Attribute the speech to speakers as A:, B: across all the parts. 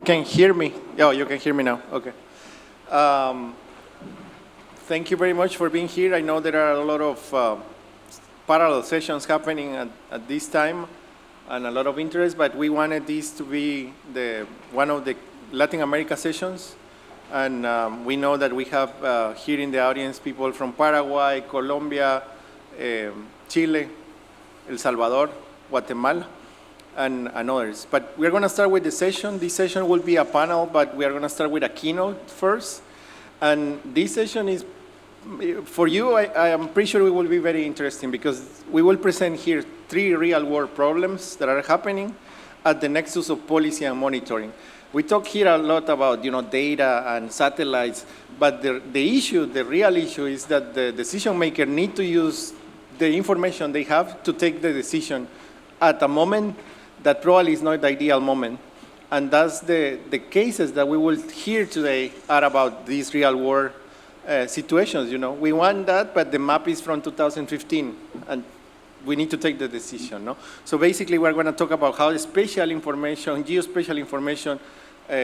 A: can hear me. Oh, you can hear me now. Okay. Um, Thank you very much for being here. I know there are a lot of parallel sessions happening at this time and a lot of interest, but we wanted this to be one of the Latin America sessions. And we know that we have here in the audience people from Paraguay, Colombia, Chile, El Salvador, Guatemala, and others. But we're going to start with the session. This session will be a panel, but we are going to start with a keynote first. And this session is, for you, I am pretty sure it will be very interesting because we will present here 3 real-world problems that are happening at the nexus of policy and monitoring. We talk here a lot about data and satellites, but the real issue is that the decision maker need to use the information they have to take the decision at a moment that probably is not the ideal moment. And that's the cases that we will hear today are about these real world situations. We want that, but the map is from 2015, and we need to take the decision. No? So basically, we're going to talk about how spatial information, geospatial information,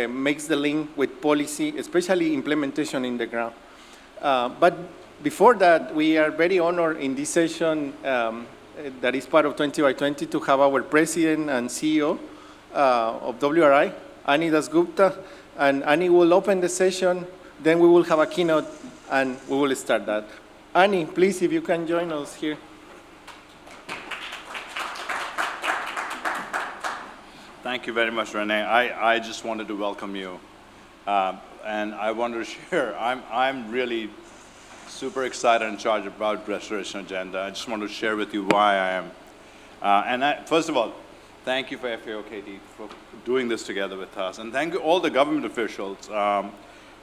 A: makes the link with policy, especially implementation in the ground. But before that, we are very honored in this session that is part of 20 by 20 to have our president and CEO of WRI, Ani Dasgupta, and Ani will open the session, then we will have a keynote, and we will start that. Ani, please, if you can join us here.
B: Thank you very much, Rene. I just wanted to welcome you, and I wanted to share, I'm really super excited and charged about Restoration Agenda. I just wanted to share with you why I am. First of all, thank you for FAO-KT for doing this together with us. And thank you all the government officials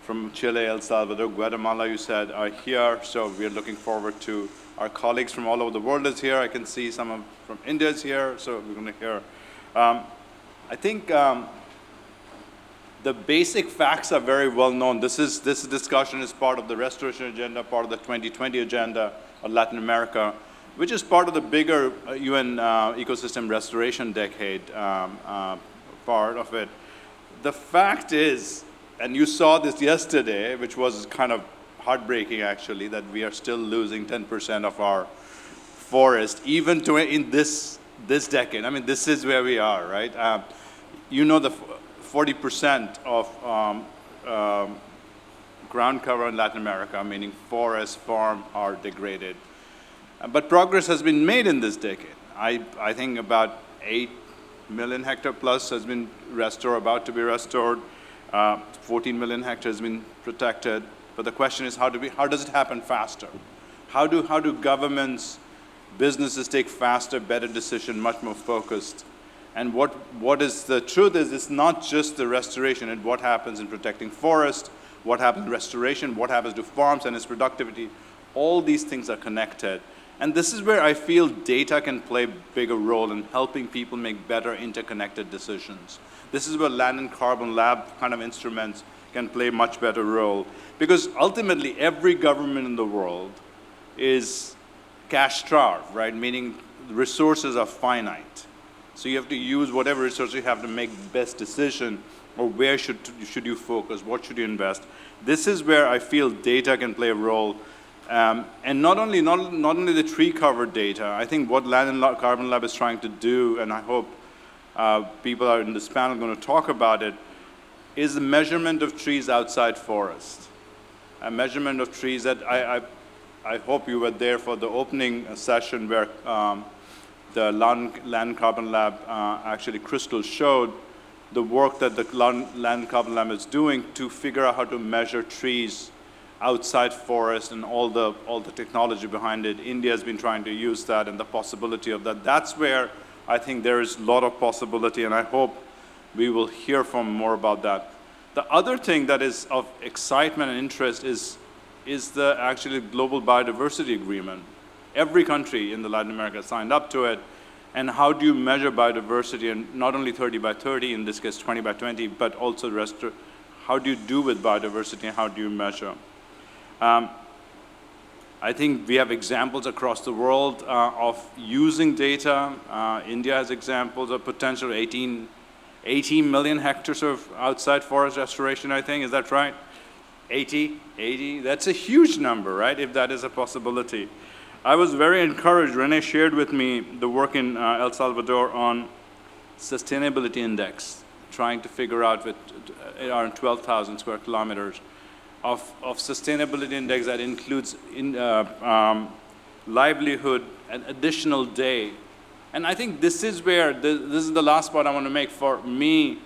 B: from Chile, El Salvador, Guatemala, you said, are here. So we're looking forward to our colleagues from all over the world is here. I can see some from India is here, so we're going to hear. I think the basic facts are very well known. This discussion is part of the Restoration Agenda, part of the 2020 Agenda of Latin America, which is part of the bigger UN ecosystem restoration decade part of it. The fact is, and you saw this yesterday, which was kind of heartbreaking actually, that we are still losing 10% of our forest, even in this decade. I mean, this is where we are, right? The 40% of ground cover in Latin America, meaning forest, farm, are degraded. But progress has been made in this decade. I think about 8 million hectare plus has been restored, about to be restored. 14 million hectares has been protected. But the question is, how does it happen faster? How do governments, businesses take faster, better decision, much more focused? And what is the truth is, it's not just the restoration and what happens in protecting forest, what happens in restoration, what happens to farms and its productivity. All these things are connected. And this is where I feel data can play a bigger role in helping people make better interconnected decisions. This is where Land and Carbon Lab kind of instruments can play a much better role. Because ultimately, every government in the world is cash-starved, right? Meaning the resources are finite. So you have to use whatever resources you have to make the best decision, or where should you focus, what should you invest. This is where I feel data can play a role. And not only the tree cover data, I think what Land and Carbon Lab is trying to do, and I hope people are in this panel going to talk about it, is the measurement of trees outside forest. A measurement of trees that I hope you were there for the opening session where the Land Carbon Lab, actually Crystal showed the work that the Land Carbon Lab is doing to figure out how to measure trees outside forest and all the technology behind it. India has been trying to use that and the possibility of that. That's where I think there is a lot of possibility, and I hope we will hear from more about that. The other thing that is of excitement and interest is the actually Global Biodiversity Agreement. Every country in the Latin America signed up to it. And how do you measure biodiversity, and not only 30 by 30, in this case 20 by 20, but also how do you do with biodiversity and how do you measure? I think we have examples across the world of using data. India has examples of potential 18 80 million hectares of outside forest restoration, I think. Is that right? 80, that's a huge number, right, if that is a possibility. I was very encouraged. Rene shared with me the work in El Salvador on sustainability index, trying to figure out with around 12,000 square kilometers of sustainability index that includes livelihood, an additional day. And I think this is where, this is the last point I want to make. For me,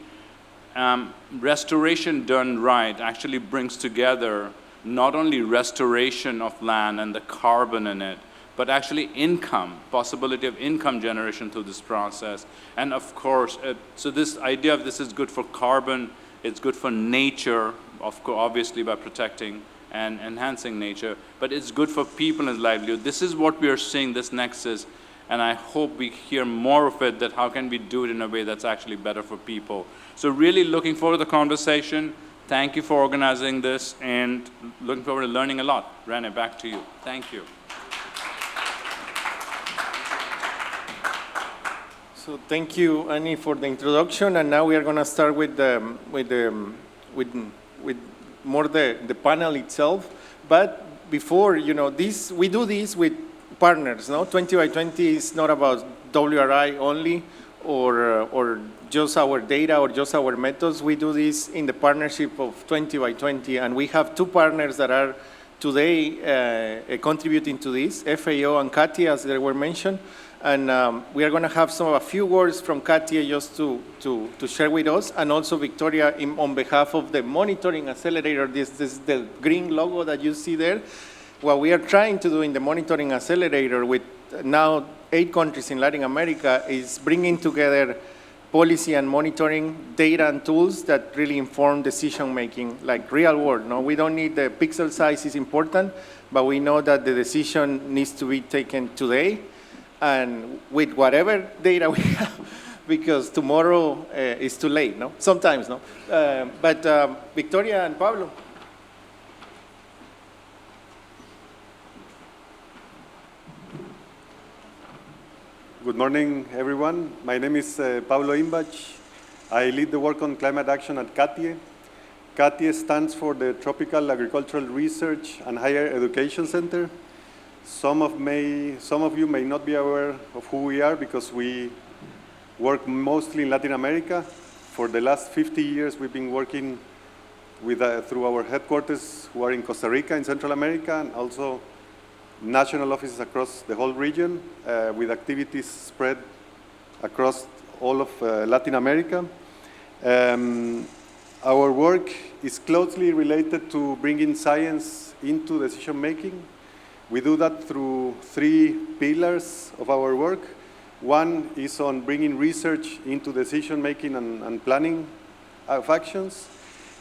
B: restoration done right actually brings together not only restoration of land and the carbon in it, but actually income, possibility of income generation through this process. And of course, so this idea of this is good for carbon, it's good for nature, obviously by protecting and enhancing nature, but it's good for people and livelihood. This is what we are seeing, this nexus, and I hope we hear more of it, that how can we do it in a way that's actually better for people. So really looking forward to the conversation. Thank you for organizing this, and looking forward to learning a lot. Rene, back to you. Thank you.
A: So thank you, Annie, for the introduction, and now we are going to start with more the panel itself. But before, we do this with partners. No, 20 by 20 is not about WRI only, or just our data or just our methods. We do this in the partnership of 20 by 20, and we have two partners that are today contributing to this, FAO and CATIE, as they were mentioned. And we are going to have a few words from CATIE just to share with us, and also Victoria on behalf of the Monitoring Accelerator. This is the green logo that you see there. What we are trying to do in the Monitoring Accelerator with now 8 countries in Latin America is bringing together policy and monitoring data and tools that really inform decision-making, like real world. No, we don't need the pixel size is important, but we know that the decision needs to be taken today and with whatever data we have, because tomorrow is too late, no? Sometimes, no? But Victoria and Pablo.
C: Good morning, everyone. My name is Pablo Imbach. I lead the work on climate action at CATIE. CATIE stands for the Tropical Agricultural Research and Higher Education Center. Some of you may not be aware of who we are because we work mostly in Latin America. For the last 50 years, we've been working with, through our headquarters, who are in Costa Rica, in Central America, and also national offices across the whole region, with activities spread across all of Latin America. Our work is closely related to bringing science into decision-making. We do that through 3 pillars of our work. One is on bringing research into decision-making and planning of actions.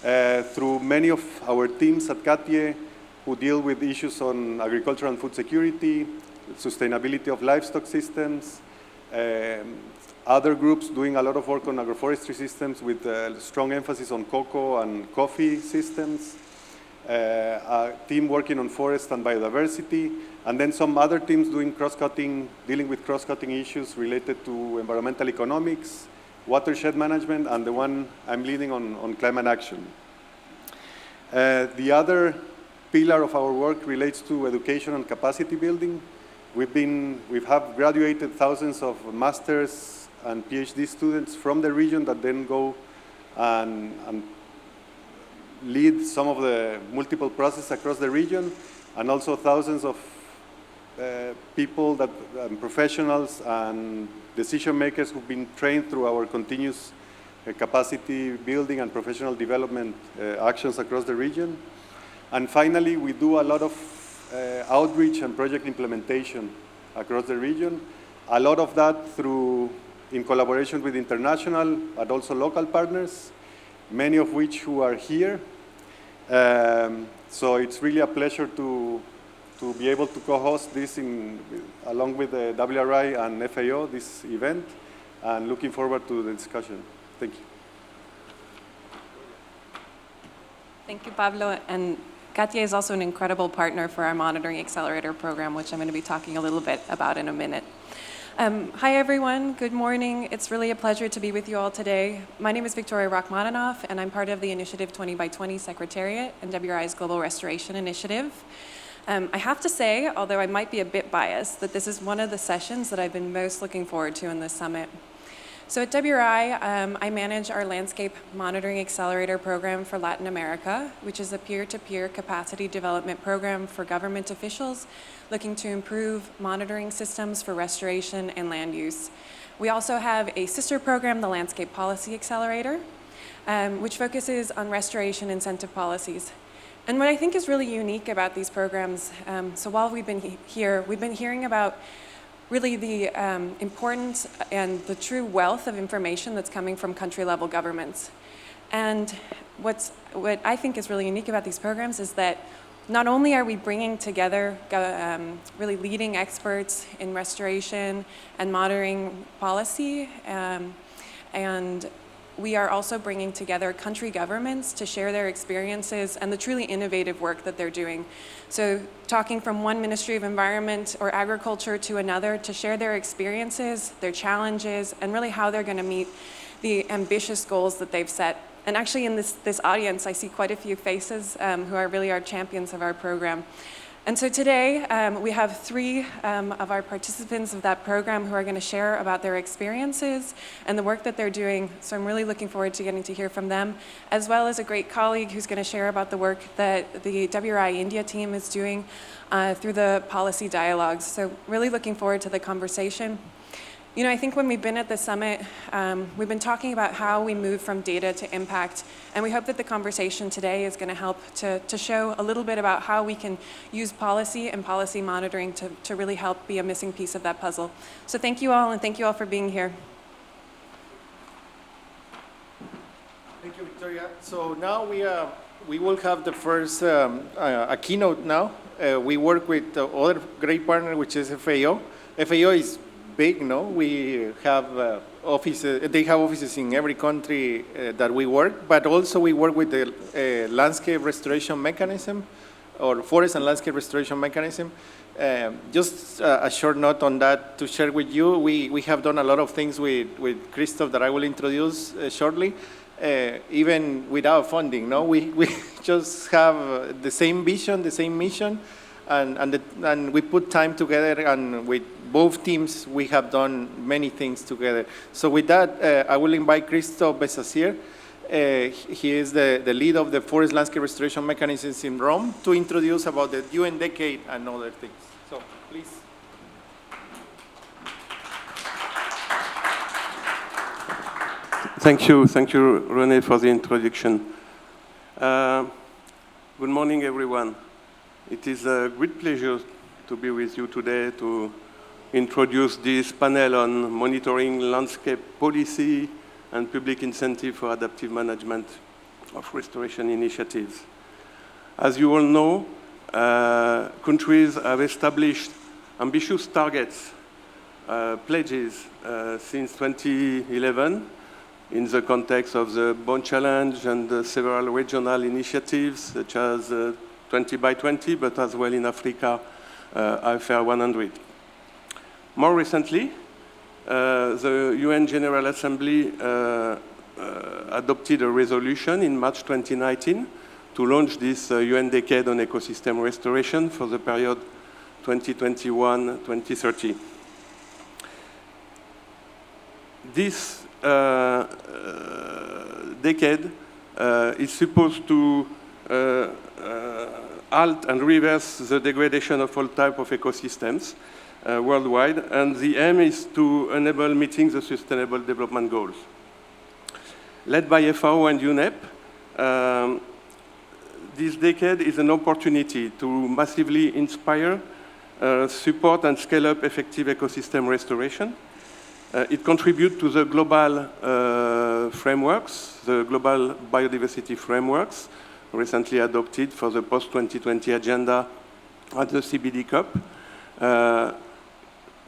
C: Through many of our teams at CATIE who deal with issues on agriculture and food security, sustainability of livestock systems, other groups doing a lot of work on agroforestry systems with strong emphasis on cocoa and coffee systems, a team working on forest and biodiversity, and then some other teams doing dealing with cross-cutting issues related to environmental economics, watershed management, and the one I'm leading on climate action. The other pillar of our work relates to education and capacity building. We have graduated thousands of masters and PhD students from the region that then go and lead some of the multiple processes across the region, and also thousands of people, professionals and decision makers who've been trained through our continuous capacity building and professional development actions across the region. And finally, we do a lot of outreach and project implementation across the region. A lot of that in collaboration with international, but also local partners, many of which who are here. So it's really a pleasure to be able to co-host this along with the WRI and FAO, this event, and looking forward to the discussion. Thank you.
D: Thank you, Pablo. And CATIE is also an incredible partner for our Monitoring Accelerator program, which I'm going to be talking a little bit about in a minute. Hi, everyone. Good morning. It's really a pleasure to be with you all today. My name is Victoria Rachmaninoff, and I'm part of the Initiative 20 by 20 Secretariat and WRI's Global Restoration Initiative. I have to say, although I might be a bit biased, that this is one of the sessions that I've been most looking forward to in this summit. So at WRI, I manage our Landscape Monitoring Accelerator program for Latin America, which is a peer-to-peer capacity development program for government officials looking to improve monitoring systems for restoration and land use. We also have a sister program, the Landscape Policy Accelerator, which focuses on restoration incentive policies. And what I think is really unique about these programs, so while we've been here, we've been hearing about really the importance and the true wealth of information that's coming from country-level governments. And what I think is really unique about these programs is that not only are we bringing together really leading experts in restoration and monitoring policy, and we are also bringing together country governments to share their experiences and the truly innovative work that they're doing. So talking from one Ministry of Environment or Agriculture to another to share their experiences, their challenges, and really how they're going to meet the ambitious goals that they've set. And actually in this audience, I see quite a few faces who are really our champions of our program. And so today, we have three of our participants of that program who are going to share about their experiences and the work that they're doing. So I'm really looking forward to getting to hear from them, as well as a great colleague who's going to share about the work that the WRI India team is doing through the policy dialogues. So really looking forward to the conversation. You know, I think when we've been at the summit, we've been talking about how we move from data to impact, and we hope that the conversation today is going to help to show a little bit about how we can use policy and policy monitoring to really help be a missing piece of that puzzle. So thank you all, and thank you all for being here.
A: Thank you, Victoria. So now we will have the first a keynote now. We work with other great partner, which is FAO. FAO is big, no? We have offices, they have offices in every country that we work, but also we work with the landscape restoration mechanism or forest and landscape restoration mechanism. Just a short note on that to share with you. We have done a lot of things with Christoph that I will introduce shortly, even without funding, no? We just have the same vision, the same mission, and we put time together, and with both teams, we have done many things together. So with that, I will invite Christoph Besacier. He is the lead of the Forest Landscape Restoration Mechanisms in Rome to introduce about the UN Decade and other things. So please.
E: Thank you, René, for the introduction. Good morning, everyone. It is a great pleasure to be with you today to introduce this panel on monitoring landscape policy and public incentive for adaptive management of restoration initiatives. As you all know, countries have established ambitious targets, pledges since 2011 in the context of the Bonn Challenge and several regional initiatives such as 20 by 20, but as well in Africa, IFR 100. More recently, the UN General Assembly adopted a resolution in March 2019 to launch this UN Decade on Ecosystem Restoration for the period 2021-2030. This decade is supposed to halt and reverse the degradation of all types of ecosystems worldwide, and the aim is to enable meeting the Sustainable Development Goals. Led by FAO and UNEP, this decade is an opportunity to massively inspire, support, and scale up effective ecosystem restoration. It contributes to the global frameworks, the global biodiversity frameworks, recently adopted for the post-2020 agenda at the CBD COP.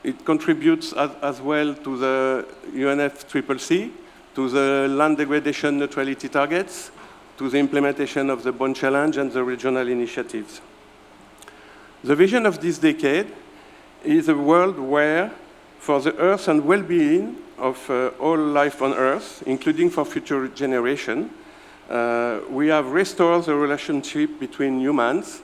E: It contributes as well to the UNFCCC, to the land degradation neutrality targets, to the implementation of the Bonn Challenge and the regional initiatives. The vision of this decade is a world where for the Earth and well-being of all life on Earth, including for future generations. We have restored the relationship between humans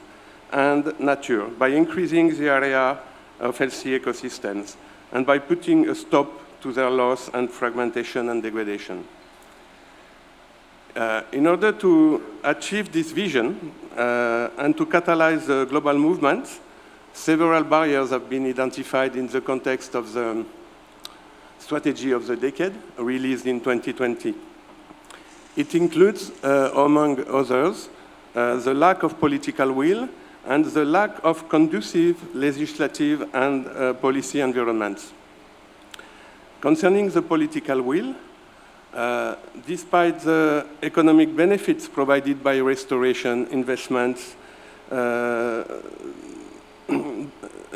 E: and nature by increasing the area of healthy ecosystems and by putting a stop to their loss and fragmentation and degradation. In order to achieve this vision and to catalyze the global movement, several barriers have been identified in the context of the strategy of the decade released in 2020. It includes, among others, the lack of political will and the lack of conducive legislative and policy environments. Concerning the political will, despite the economic benefits provided by restoration investments,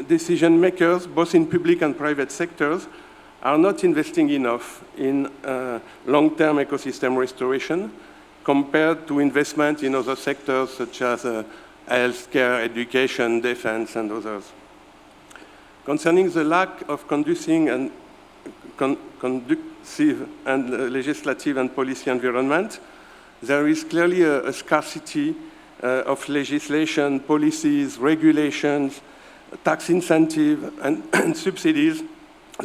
E: decision makers, both in public and private sectors, are not investing enough in long-term ecosystem restoration compared to investment in other sectors such as healthcare, education, defense, and others. Concerning the lack of conducive and legislative and policy environment, there is clearly a scarcity of legislation, policies, regulations, tax incentive, and subsidies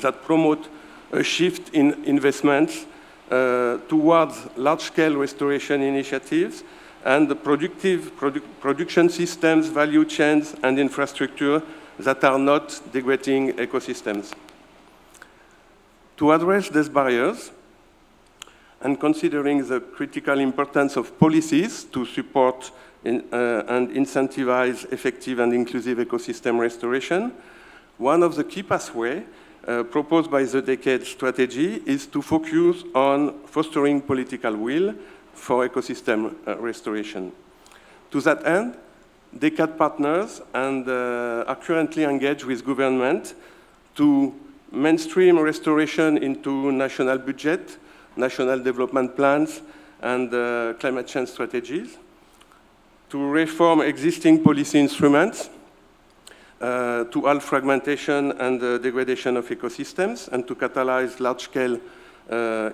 E: that promote a shift in investments towards large-scale restoration initiatives and the production systems, value chains, and infrastructure that are not degrading ecosystems. To address these barriers, and considering the critical importance of policies to support and incentivize effective and inclusive ecosystem restoration, one of the key pathways proposed by the Decade strategy is to focus on fostering political will for ecosystem restoration. To that end, Decade partners are currently engaged with government to mainstream restoration into national budget, national development plans, and climate change strategies, to reform existing policy instruments, to halt fragmentation and degradation of ecosystems, and to catalyze large-scale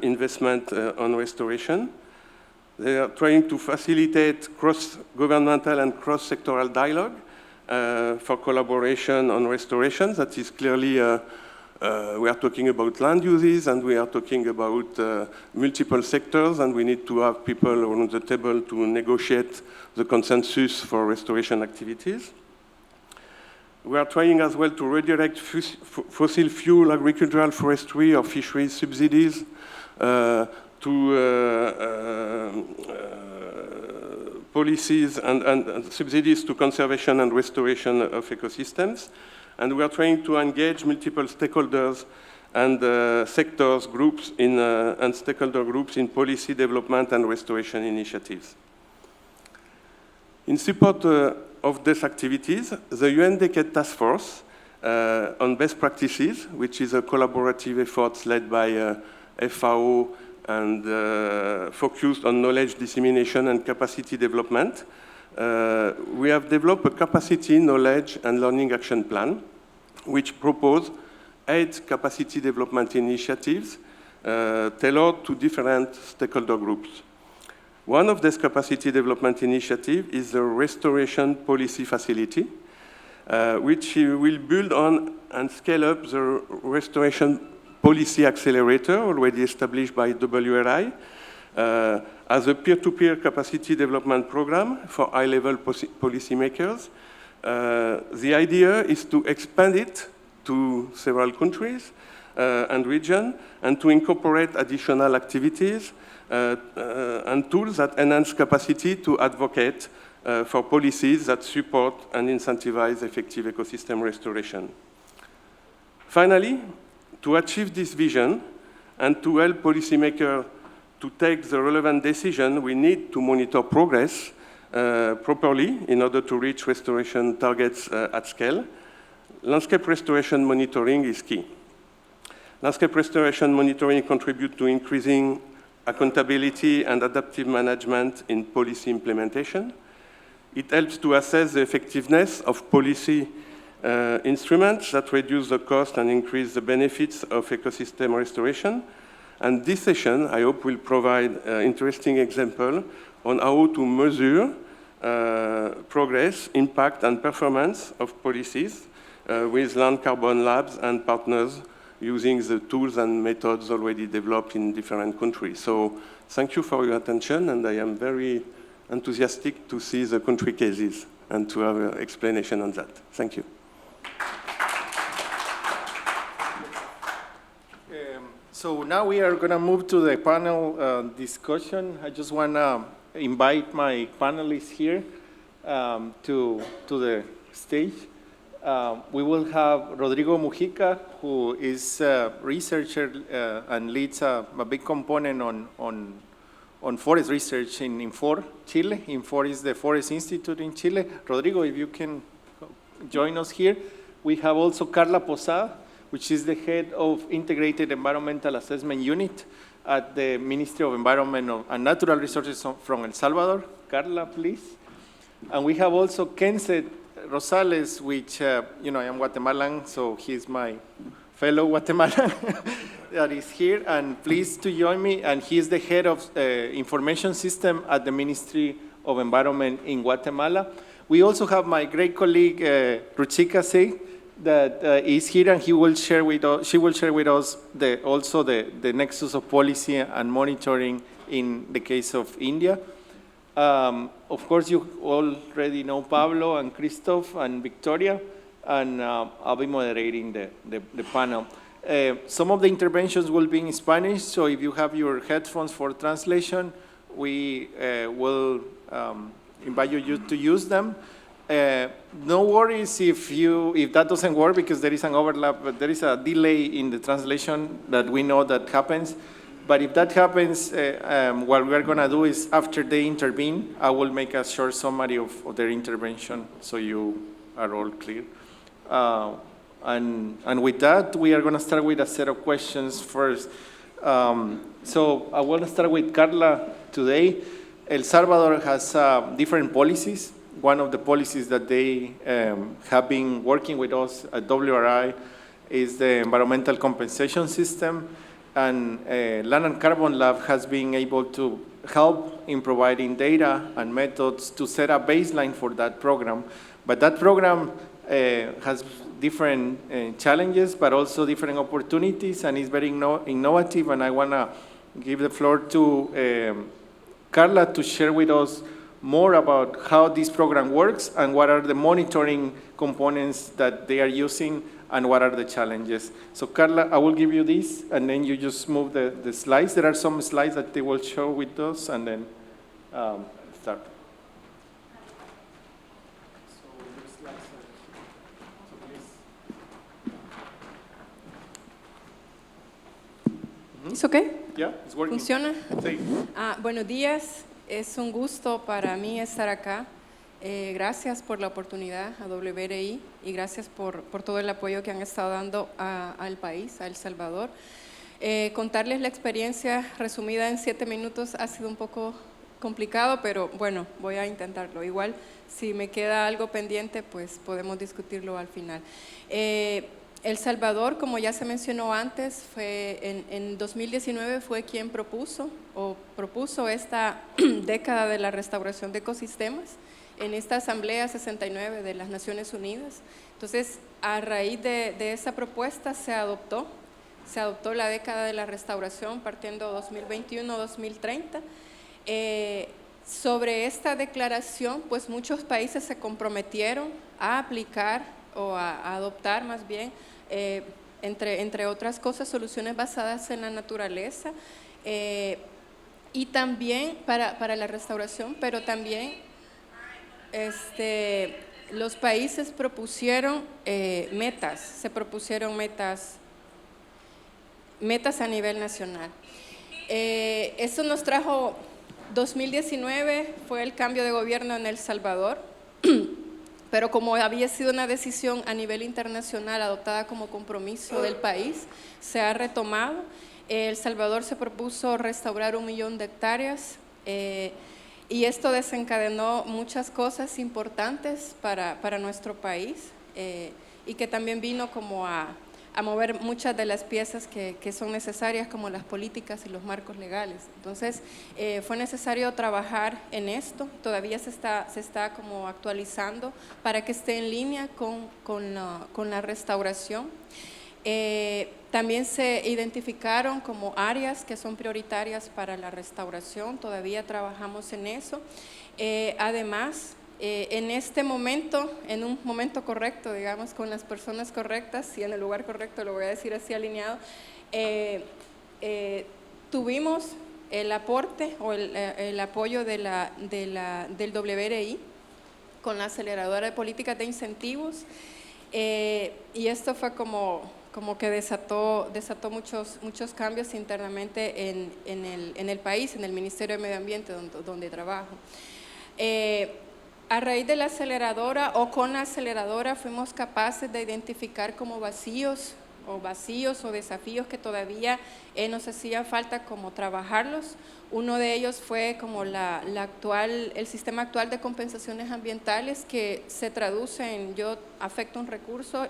E: investment on restoration. They are trying to facilitate cross-governmental and cross-sectoral dialogue for collaboration on restoration. That is clearly, we are talking about land uses, and we are talking about multiple sectors, and we need to have people around the table to negotiate the consensus for restoration activities. We are trying as well to redirect fossil fuel, agricultural, forestry, or fisheries subsidies to policies and subsidies to conservation and restoration of ecosystems. And we are trying to engage multiple stakeholders and sectors, groups and stakeholder groups in policy development and restoration initiatives. In support of these activities, the UN Decade Task Force on Best Practices, which is a collaborative effort led by FAO and focused on knowledge dissemination and capacity development, we have developed a capacity, knowledge, and learning action plan, which propose 8 capacity development initiatives tailored to different stakeholder groups. One of these capacity development initiatives is the Restoration Policy Facility, which will build on and scale up the Restoration Policy Accelerator, already established by WRI, as a peer-to-peer capacity development program for high-level policymakers. The idea is to expand it to several countries and regions, and to incorporate additional activities and tools that enhance capacity to advocate for policies that support and incentivize effective ecosystem restoration. Finally, to achieve this vision and to help policymakers to take the relevant decision, we need to monitor progress properly in order to reach restoration targets at scale. Landscape restoration monitoring is key. Landscape restoration monitoring contributes to increasing accountability and adaptive management in policy implementation. It helps to assess the effectiveness of policy instruments that reduce the cost and increase the benefits of ecosystem restoration. And this session, I hope, will provide an interesting example on how to measure progress, impact, and performance of policies with Land Carbon Labs and partners using the tools and methods already developed in different countries. So thank you for your attention, and I am very enthusiastic to see the country cases and to have an explanation on that. Thank you.
A: So now we are going to move to the panel discussion. I just want to invite my panelists here to the stage. We will have Rodrigo Mujica, who is a researcher and leads a big component on forest research in INFOR, Chile. INFOR is the Forest Institute in Chile. Rodrigo, if you can join us here. We have also Carla Posada, which is the head of Integrated Environmental Assessment Unit at the Ministry of Environment and Natural Resources from El Salvador. Carla, please. And we have also Kenset Rosales, which, I am Guatemalan, so he's my fellow Guatemalan that is here, and pleased to join me. And he is the head of information system at the Ministry of Environment in Guatemala. We also have my great colleague, Ruchika Singh, that is here, and she will share with us the nexus of policy and monitoring in the case of India. Of course, you already know Pablo and Christoph and Victoria, and I'll be moderating the panel. Some of the interventions will be in Spanish, so if you have your headphones for translation, we will invite you to use them. No worries if that doesn't work, because there is an overlap, but there is a delay in the translation that we know that happens. But if that happens, what we're going to do is, after they intervene, I will make a short summary of their intervention so you are all clear. And with that, we are going to start with a set of questions first. So I want to start with Carla today. El Salvador has different policies. One of the policies that they have been working with us at WRI is the environmental compensation system. And Land and Carbon Lab has been able to help in providing data and methods to set a baseline for that program. But that program has different challenges, but also different opportunities, and is very innovative. And I want to give the floor to Carla to share with us more about how this program works and what are the monitoring components that they are using and what are the challenges. So Carla, I will give you this, and then you just move the slides. There are some slides that they will show with us, and then start.
F: ¿Es okay?
A: Yeah, it's working.
F: ¿Funciona?
A: Sí.
F: Buenos días, es un gusto para mí estar acá. Gracias por la oportunidad a WRI y gracias por todo el apoyo que han estado dando al país, a El Salvador. Contarles la experiencia resumida en 7 minutos ha sido un poco complicado, pero bueno, voy a intentarlo. Igual, si me queda algo pendiente, pues podemos discutirlo al final. El Salvador, como ya se mencionó antes, en 2019 fue quien propuso esta década de la restauración de ecosistemas en esta Asamblea 69 de las Naciones Unidas. Entonces, a raíz de esa propuesta se adoptó la década de la restauración partiendo 2021-2030. Sobre esta declaración, pues muchos países se comprometieron a aplicar o a adoptar más bien, entre otras cosas, soluciones basadas en la naturaleza y también para la restauración, pero también los países propusieron se propusieron metas a nivel nacional. Eso nos trajo, 2019 fue el cambio de gobierno en El Salvador, pero como había sido una decisión a nivel internacional adoptada como compromiso del país, se ha retomado. El Salvador se propuso restaurar 1 millón de hectáreas y esto desencadenó muchas cosas importantes para nuestro país. y que también vino como a mover muchas de las piezas que son necesarias, como las políticas y los marcos legales. Entonces, fue necesario trabajar en esto, todavía se está como actualizando para que esté en línea con la restauración. También se identificaron como áreas que son prioritarias para la restauración, todavía trabajamos en eso. Además, en este momento, en un momento correcto, digamos, con las personas correctas y en el lugar correcto, lo voy a decir así alineado, tuvimos el aporte o el apoyo del WRI con la aceleradora de políticas de incentivos, y esto fue como que desató muchos cambios internamente en el país, en el Ministerio de Medio Ambiente donde trabajo. A raíz de la aceleradora o con la aceleradora fuimos capaces de identificar como vacíos o desafíos que todavía nos hacía falta como trabajarlos. Uno de ellos fue como el sistema actual de compensaciones ambientales, que se traduce en yo afecto un recurso,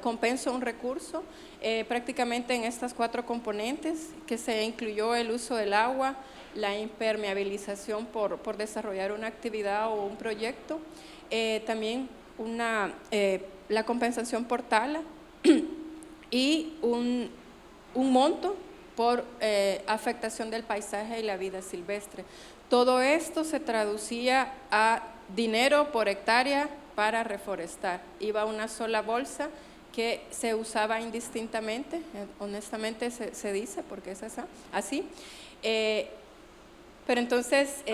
F: compenso un recurso, prácticamente en estas 4 componentes, que se incluyó el uso del agua, la impermeabilización por desarrollar una actividad o un proyecto, también la compensación por tala y un monto por afectación del paisaje y la vida silvestre. Todo esto se traducía a dinero por hectárea para reforestar. Iba a una sola bolsa que se usaba indistintamente, honestamente se dice, porque es así. Pero entonces,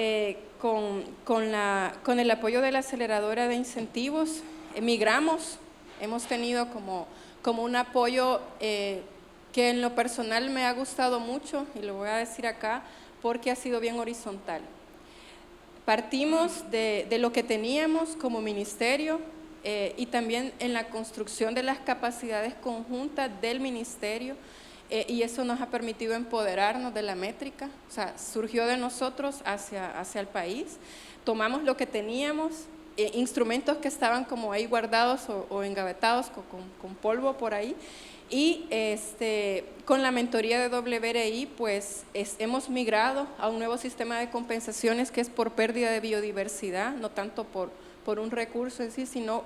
F: con el apoyo de la aceleradora de incentivos, migramos, hemos tenido como un apoyo que en lo personal me ha gustado mucho, y lo voy a decir acá, porque ha sido bien horizontal. Partimos de lo que teníamos como ministerio, y también en la construcción de las capacidades conjuntas del ministerio, y eso nos ha permitido empoderarnos de la métrica. O sea, surgió de nosotros hacia el país. Tomamos lo que teníamos, instrumentos que estaban como ahí guardados o engavetados con polvo por ahí, y con la mentoría de WRI pues hemos migrado a un nuevo sistema de compensaciones que es por pérdida de biodiversidad, no tanto por un recurso en sí, sino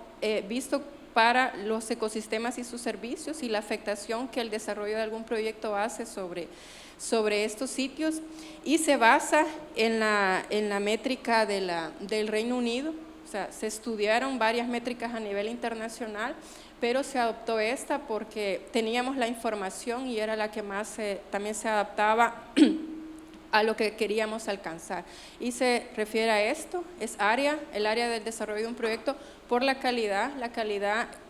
F: visto para los ecosistemas y sus servicios y la afectación que el desarrollo de algún proyecto hace sobre estos sitios, y se basa en la métrica del Reino Unido. O sea, se estudiaron varias métricas a nivel internacional, pero se adoptó esta porque teníamos la información y era la que más también se adaptaba a lo que queríamos alcanzar. Y se refiere a esto, es el área del desarrollo de un proyecto por la calidad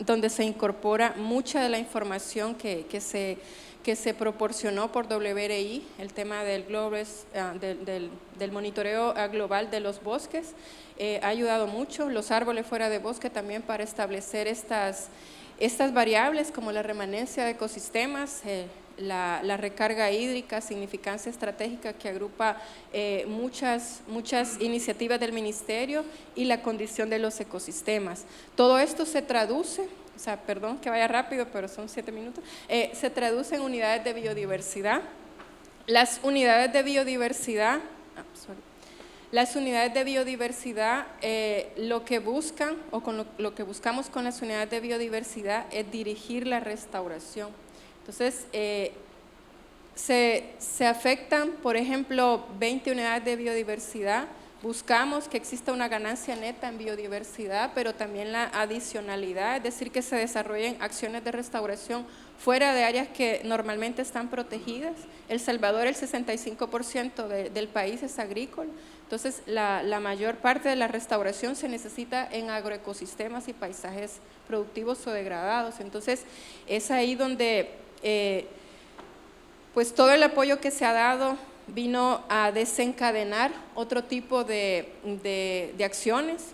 F: donde se incorpora mucha de la información que se proporcionó por WRI, el tema del monitoreo global de los bosques, ha ayudado mucho, los árboles fuera de bosque también, para establecer estas variables como la remanencia de ecosistemas, la recarga hídrica, significancia estratégica que agrupa muchas iniciativas del ministerio, y la condición de los ecosistemas. Todo esto se traduce, o sea, perdón que vaya rápido, pero son 7 minutos, se traduce en unidades de biodiversidad. Las unidades de biodiversidad, lo que buscan, o con lo que buscamos con las unidades de biodiversidad, es dirigir la restauración. Entonces, se afectan, por ejemplo, 20 unidades de biodiversidad. Buscamos que exista una ganancia neta en biodiversidad, pero también la adicionalidad, es decir, que se desarrollen acciones de restauración fuera de áreas que normalmente están protegidas. El Salvador, el 65% del país es agrícola, entonces la mayor parte de la restauración se necesita en agroecosistemas y paisajes productivos o degradados. Entonces, es ahí donde pues todo el apoyo que se ha dado vino a desencadenar otro tipo de acciones.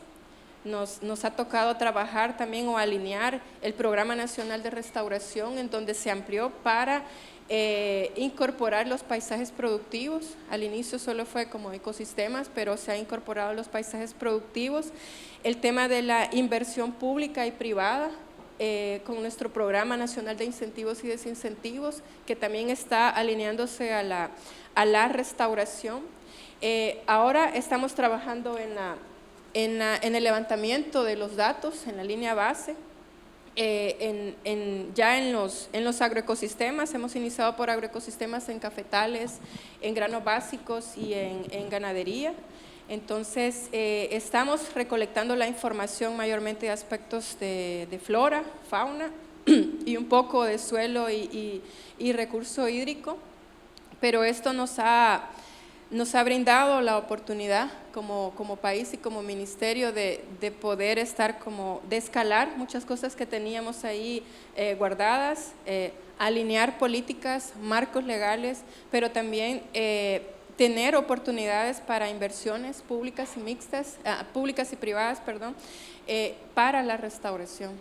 F: Nos ha tocado trabajar también o alinear el Programa Nacional de Restauración, en donde se amplió para incorporar los paisajes productivos. Al inicio solo fue como ecosistemas, pero se ha incorporado los paisajes productivos. El tema de la inversión pública y privada, con nuestro Programa Nacional de Incentivos y Desincentivos, que también está alineándose a la restauración. Ahora estamos trabajando en el levantamiento de los datos en la línea base. Ya en los agroecosistemas, hemos iniciado por agroecosistemas en cafetales, en granos básicos y en ganadería. Entonces, estamos recolectando la información mayormente de aspectos de flora, fauna y un poco de suelo y recurso hídrico, pero esto nos ha brindado la oportunidad como país y como ministerio de poder de escalar muchas cosas que teníamos ahí guardadas, alinear políticas, marcos legales, pero también tener oportunidades para inversiones públicas y privadas, para la restauración.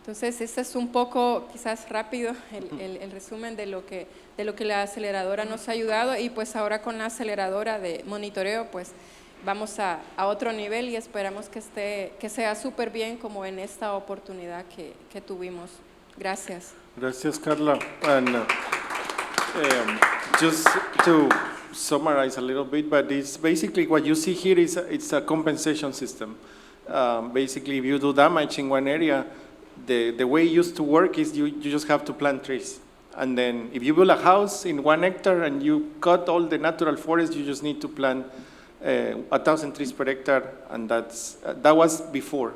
F: Entonces, este es un poco, quizás rápido, el resumen de lo que la aceleradora nos ha ayudado, y pues ahora con la aceleradora de monitoreo, pues vamos a otro nivel y esperamos que sea súper bien como en esta oportunidad que tuvimos. Gracias.
A: Gracias, Carla. And just to summarize a little bit, but it's basically what you see here is it's a compensation system. Basically, if you do damage in one area, the way it used to work is you just have to plant trees. And then if you build a house in 1 hectare and you cut all the natural forest, you just need to plant 1,000 trees per hectare, and that was before.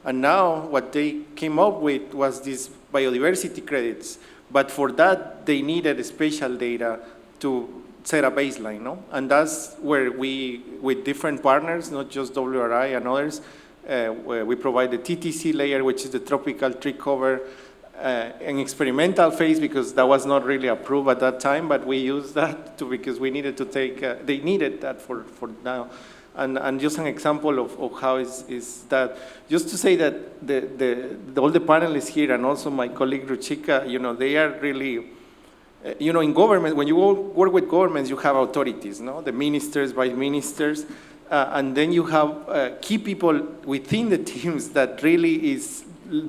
A: And now what they came up with was these biodiversity credits. But for that, they needed spatial data to set a baseline, no? And that's where we, with different partners, not just WRI and others, where we provide the TTC layer, which is the tropical tree cover, an experimental phase because that was not really approved at that time, but we used that because we needed to take, they needed that for now. And just an example of how is that, just to say that all the panelists here and also my colleague Ruchika, they are really, in government, when you work with governments, you have authorities, no? The ministers, vice ministers, and then you have key people within the teams that really is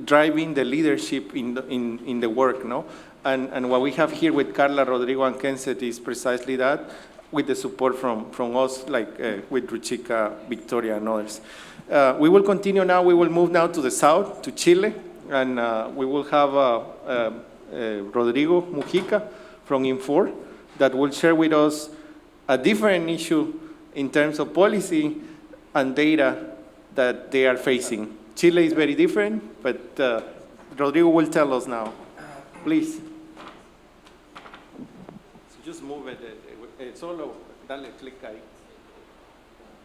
A: driving the leadership in the work, no? And what we have here with Carla, Rodrigo, and Kenset is precisely that, with the support from us, like with Ruchika, Victoria, and others. We will continue now. We will move now to the south, to Chile, and we will have Rodrigo Mujica from Infor that will share with us a different issue in terms of policy and data that they are facing. Chile is very different, but Rodrigo will tell us now. Please. So just move it. Solo dale click ahí.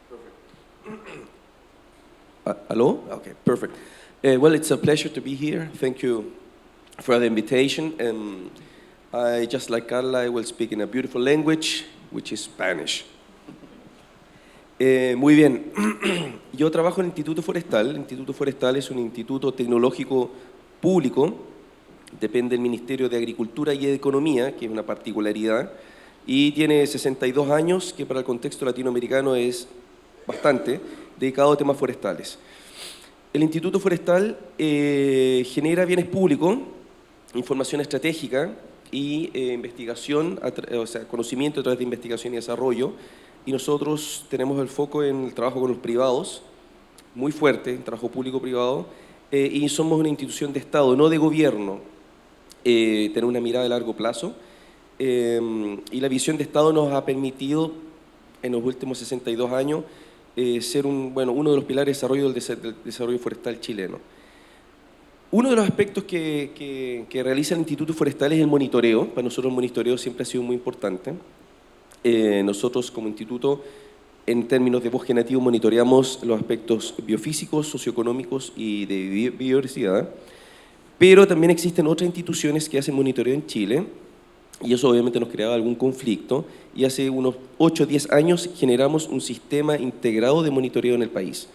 G: Perfect. Hello? Okay, perfect. Well, it's a pleasure to be here. Thank you for the invitation. I, just like Carla, I will speak in a beautiful language, which is Spanish. Muy bien. Yo trabajo en el Instituto Forestal. El Instituto Forestal es un instituto tecnológico público. Depende del Ministerio de Agricultura y de Economía, que es una particularidad. Y tiene 62 años, que para el contexto latinoamericano es bastante, dedicado a temas forestales. El Instituto Forestal genera bienes públicos, información estratégica y investigación, o sea, conocimiento a través de investigación y desarrollo. Y nosotros tenemos el foco en el trabajo con los privados, muy fuerte, trabajo público-privado, y somos una institución de Estado, no de gobierno, tener una mirada de largo plazo. Y la visión de Estado nos ha permitido, en los últimos 62 años, ser uno de los pilares de desarrollo del desarrollo forestal chileno. Uno de los aspectos que realiza el Instituto Forestal es el monitoreo. Para nosotros el monitoreo siempre ha sido muy importante. Nosotros como instituto, en términos de bosque nativo, monitoreamos los aspectos biofísicos, socioeconómicos y de biodiversidad, pero también existen otras instituciones que hacen monitoreo en Chile, y eso obviamente nos creaba algún conflicto, y hace unos 8 o 10 años generamos un sistema integrado de monitoreo en el país.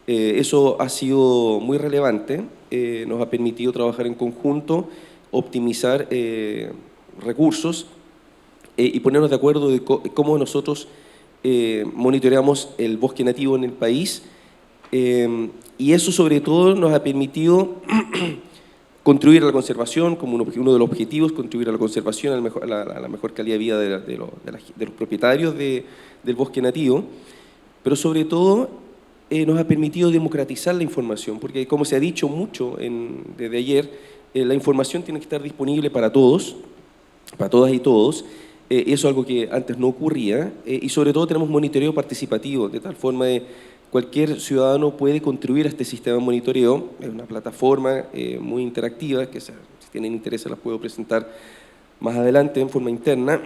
G: Eso ha sido muy relevante, nos ha permitido trabajar en conjunto, optimizar recursos y ponernos de acuerdo de cómo nosotros monitoreamos el bosque nativo en el país, y eso sobre todo nos ha permitido contribuir a la conservación, como uno de los objetivos, contribuir a la conservación, a la mejor calidad de vida de los propietarios del bosque nativo, pero sobre todo nos ha permitido democratizar la información, porque como se ha dicho mucho desde ayer, la información tiene que estar disponible para todos, para todas y todos. Eso es algo que antes no ocurría, y sobre todo tenemos monitoreo participativo, de tal forma que cualquier ciudadano puede contribuir a este sistema de monitoreo. Es una plataforma muy interactiva, que si tienen interés se las puedo presentar más adelante en forma interna.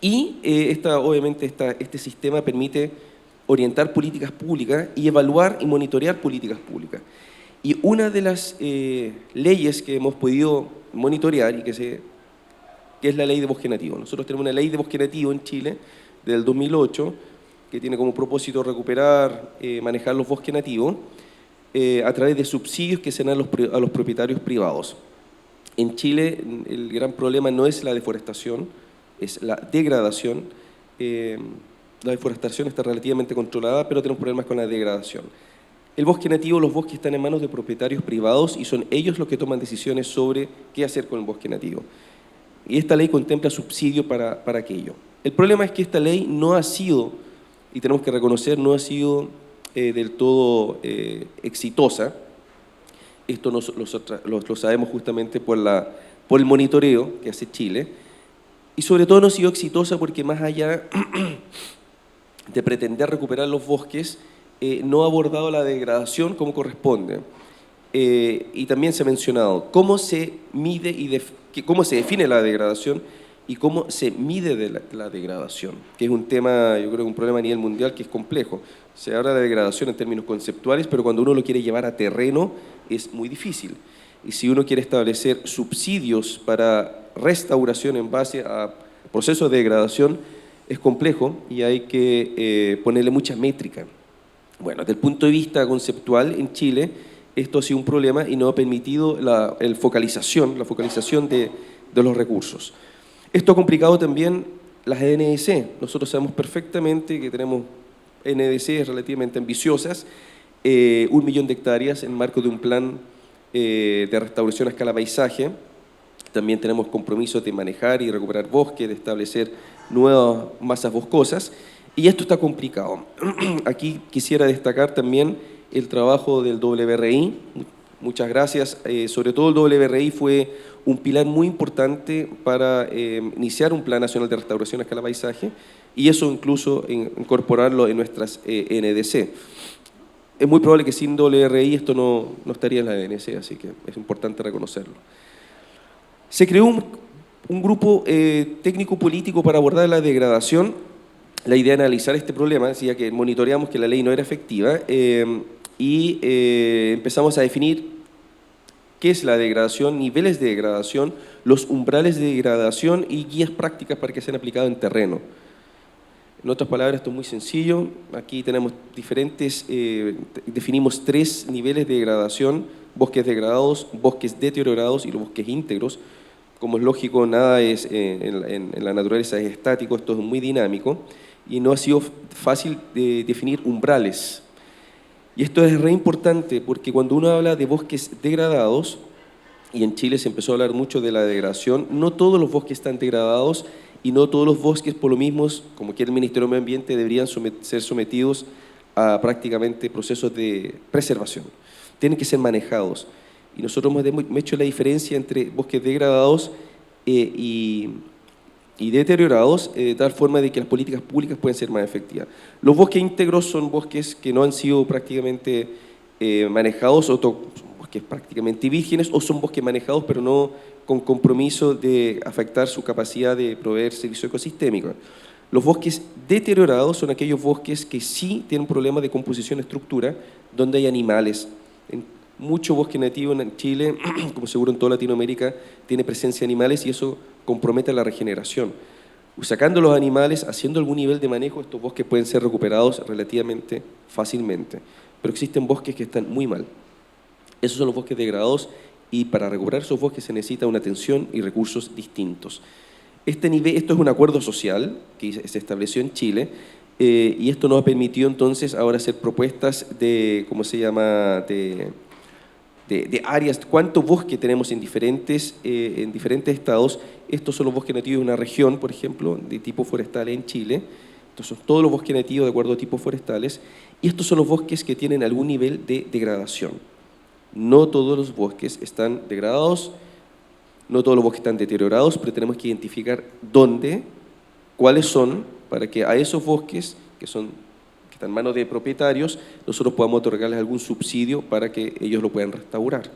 G: Y obviamente este sistema permite orientar políticas públicas y evaluar y monitorear políticas públicas. Y una de las leyes que hemos podido monitorear y que es la ley de bosque nativo. Nosotros tenemos una ley de bosque nativo en Chile del 2008 que tiene como propósito recuperar, manejar los bosques nativos a través de subsidios que se dan a los propietarios privados. En Chile el gran problema no es la deforestación, es la degradación. La deforestación está relativamente controlada, pero tenemos problemas con la degradación. El bosque nativo, los bosques están en manos de propietarios privados y son ellos los que toman decisiones sobre qué hacer con el bosque nativo. Y esta ley contempla subsidio para aquello. El problema es que esta ley no ha sido, y tenemos que reconocer, no ha sido del todo exitosa. Esto lo sabemos justamente por el monitoreo que hace Chile. Y sobre todo no ha sido exitosa porque más allá de pretender recuperar los bosques, no ha abordado la degradación como corresponde. Y también se ha mencionado cómo se mide cómo se define la degradación y cómo se mide la degradación, que es un tema, yo creo que un problema a nivel mundial que es complejo. Se habla de degradación en términos conceptuales, pero cuando uno lo quiere llevar a terreno es muy difícil. Y si uno quiere establecer subsidios para restauración en base a procesos de degradación, es complejo y hay que ponerle mucha métrica. Bueno, desde el punto de vista conceptual, en Chile, esto ha sido un problema y no ha permitido la focalización de los recursos. Esto ha complicado también las NDC. Nosotros sabemos perfectamente que tenemos NDC relativamente ambiciosas, 1 millón de hectáreas en marco de un plan de restauración a escala paisaje. También tenemos compromisos de manejar y recuperar bosques, de establecer nuevas masas boscosas, y esto está complicado. Aquí quisiera destacar también el trabajo del WRI. Muchas gracias. Sobre todo el WRI fue un pilar muy importante para iniciar un Plan Nacional de Restauración a escala paisaje, y eso incluso incorporarlo en nuestras NDC. Es muy probable que sin WRI esto no estaría en la NDC, así que es importante reconocerlo. Se creó un grupo técnico-político para abordar la degradación. La idea de analizar este problema, decía que monitoreamos que la ley no era efectiva y empezamos a definir qué es la degradación, niveles de degradación, los umbrales de degradación y guías prácticas para que sean aplicados en terreno. En otras palabras, esto es muy sencillo. Aquí tenemos definimos 3 niveles de degradación: bosques degradados, bosques deteriorados y los bosques íntegros. Como es lógico, nada en la naturaleza es estático, esto es muy dinámico y no ha sido fácil de definir umbrales. Y esto es re importante porque cuando uno habla de bosques degradados, y en Chile se empezó a hablar mucho de la degradación, no todos los bosques están degradados y no todos los bosques, por lo mismo, como quiere el Ministerio del Medio Ambiente, deberían ser sometidos a prácticamente procesos de preservación. Tienen que ser manejados. Y nosotros hemos hecho la diferencia entre bosques degradados y deteriorados, de tal forma de que las políticas públicas pueden ser más efectivas. Los bosques íntegros son bosques que no han sido prácticamente manejados, o son bosques prácticamente vírgenes, o son bosques manejados pero no con compromiso de afectar su capacidad de proveer servicio ecosistémico. Los bosques deteriorados son aquellos bosques que sí tienen problemas de composición y estructura, donde hay animales. Mucho bosque nativo en Chile, como seguro en toda Latinoamérica, tiene presencia de animales y eso compromete la regeneración. Sacando los animales, haciendo algún nivel de manejo, estos bosques pueden ser recuperados relativamente fácilmente. Pero existen bosques que están muy mal. Esos son los bosques degradados y para recuperar esos bosques se necesita una atención y recursos distintos. Esto es un acuerdo social que se estableció en Chile y esto nos ha permitido entonces ahora hacer propuestas de, ¿cómo se llama?, de áreas, cuánto bosque tenemos en diferentes estados. Estos son los bosques nativos de una región, por ejemplo, de tipo forestal en Chile. Estos son todos los bosques nativos de acuerdo a tipos forestales. Y estos son los bosques que tienen algún nivel de degradación. No todos los bosques están degradados, no todos los bosques están deteriorados, pero tenemos que identificar dónde, cuáles son, para que a esos bosques que están en manos de propietarios, nosotros podamos otorgarles algún subsidio para que ellos lo puedan restaurar.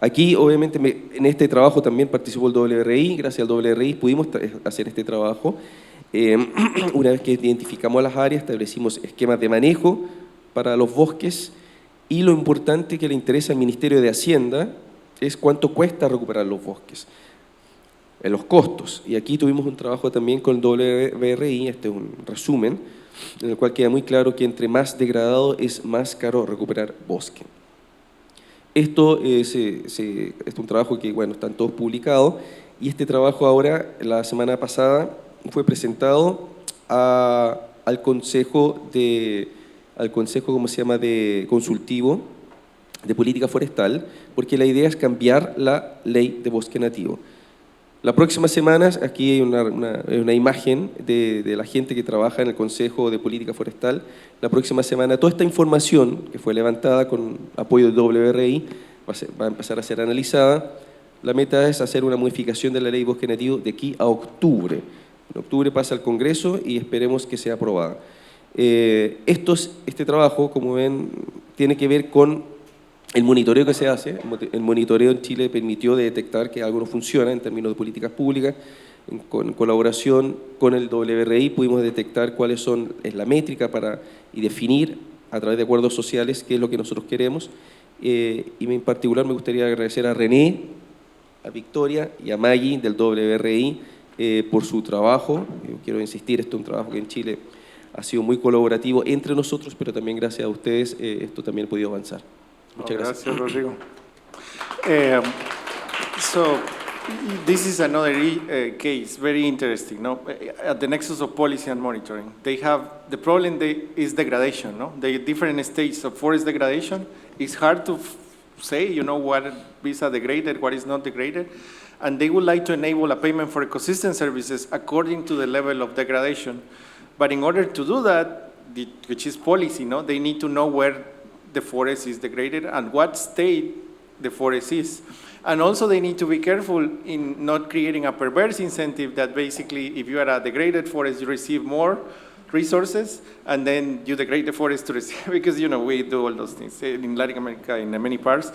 G: Aquí, obviamente, en este trabajo también participó el WRI. Gracias al WRI pudimos hacer este trabajo. Una vez que identificamos las áreas, establecimos esquemas de manejo para los bosques, y lo importante que le interesa al Ministerio de Hacienda es cuánto cuesta recuperar los bosques, los costos. Y aquí tuvimos un trabajo también con el WRI, este es un resumen, en el cual queda muy claro que entre más degradado es más caro recuperar bosque. Esto es un trabajo que, bueno, están todos publicados, y este trabajo ahora, la semana pasada, fue presentado al Consejo, ¿cómo se llama?, de consultivo de política forestal, porque la idea es cambiar la ley de bosque nativo. La próxima semana, aquí hay una imagen de la gente que trabaja en el Consejo de Política Forestal. La próxima semana toda esta información que fue levantada con apoyo del WRI va a empezar a ser analizada. La meta es hacer una modificación de la ley de bosque nativo de aquí a octubre. En octubre pasa al Congreso y esperemos que sea aprobada. Este trabajo, como ven, tiene que ver con el monitoreo que se hace. El monitoreo en Chile permitió detectar que algo no funciona en términos de políticas públicas. En colaboración con el WRI pudimos detectar cuáles es la métrica y definir a través de acuerdos sociales qué es lo que nosotros queremos. Y en particular me gustaría agradecer a René, a Victoria y a Maggie del WRI por su trabajo. Yo quiero insistir, esto es un trabajo que en Chile ha sido muy colaborativo entre nosotros, pero también gracias a ustedes esto también ha podido avanzar. Muchas gracias.
A: Gracias, Rodrigo. So, this is another case, very interesting. No, at the nexus of policy and monitoring, they have the problem. Is degradation. No, the different stages of forest degradation. It's hard to say, what is degraded, what is not degraded, and they would like to enable a payment for ecosystem services according to the level of degradation. But in order to do that, which is policy, they need to know where the forest is degraded and what state the forest is. And also they need to be careful in not creating a perverse incentive that basically if you are a degraded forest, you receive more resources and then you degrade the forest to receive, because we do all those things in Latin America in many parts.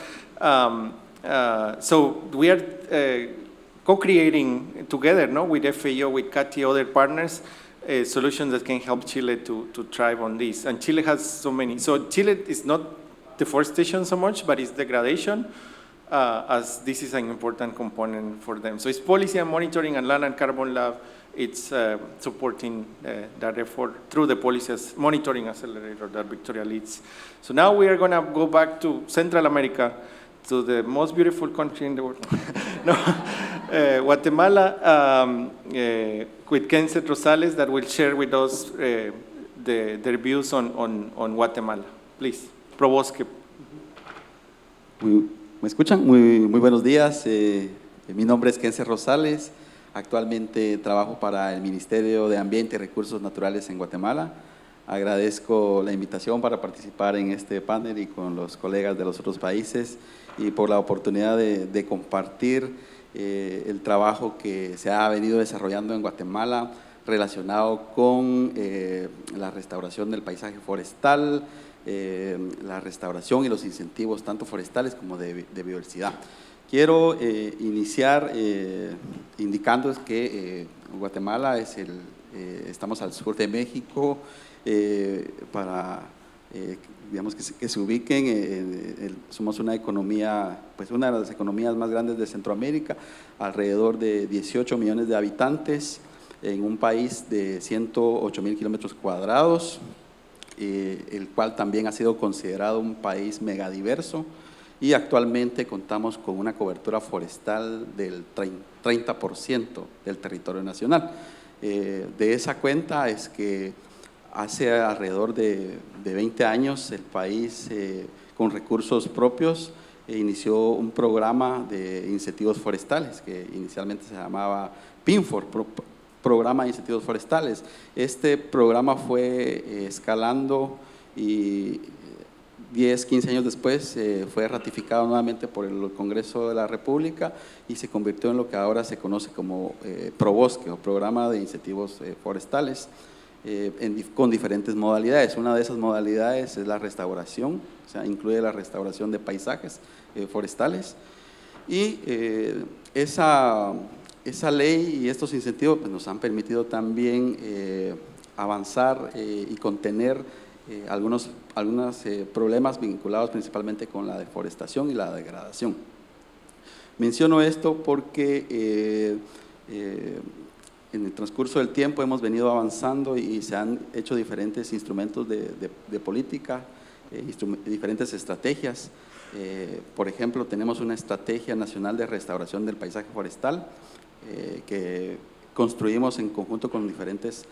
A: So we are co-creating together with FAO, with CATI, other partners, solutions that can help Chile to thrive on this. And Chile has so many. So Chile is not deforestation so much, but it's degradation, as this is an important component for them. So it's policy and monitoring, and Land and Carbon Lab, it's supporting that effort through the policy monitoring accelerator that Victoria leads. So now we are going to go back to Central America, to the most beautiful country in the world. Guatemala, with Kenset Rosales, that will share with us their views on Guatemala. Please, Probosque.
H: ¿Me escuchan? Muy buenos días. Mi nombre es Kenset Rosales. Actualmente trabajo para el Ministerio de Ambiente y Recursos Naturales en Guatemala. Agradezco la invitación para participar en este panel y con los colegas de los otros países, y por la oportunidad de compartir el trabajo que se ha venido desarrollando en Guatemala relacionado con la restauración del paisaje forestal, la restauración y los incentivos tanto forestales como de biodiversidad. Quiero iniciar indicando que Guatemala estamos al sur de México, digamos que se ubiquen, somos una economía, pues una de las economías más grandes de Centroamérica, alrededor de 18 millones de habitantes, en un país de 108,000 kilómetros cuadrados, el cual también ha sido considerado un país megadiverso, y actualmente contamos con una cobertura forestal del 30% del territorio nacional. De esa cuenta es que hace alrededor de 20 años el país con recursos propios inició un programa de incentivos forestales que inicialmente se llamaba PINFOR, Programa de Incentivos Forestales. Este programa fue escalando y 10, 15 años después fue ratificado nuevamente por el Congreso de la República y se convirtió en lo que ahora se conoce como ProBosque o Programa de Incentivos Forestales, con diferentes modalidades. Una de esas modalidades es la restauración, o sea, incluye la restauración de paisajes forestales y esa ley y estos incentivos pues, nos han permitido también avanzar y contener algunos problemas vinculados principalmente con la deforestación y la degradación. Menciono esto porque en el transcurso del tiempo hemos venido avanzando y se han hecho diferentes instrumentos de política, diferentes estrategias. Por ejemplo, tenemos una estrategia nacional de restauración del paisaje forestal que construimos en conjunto con diferentes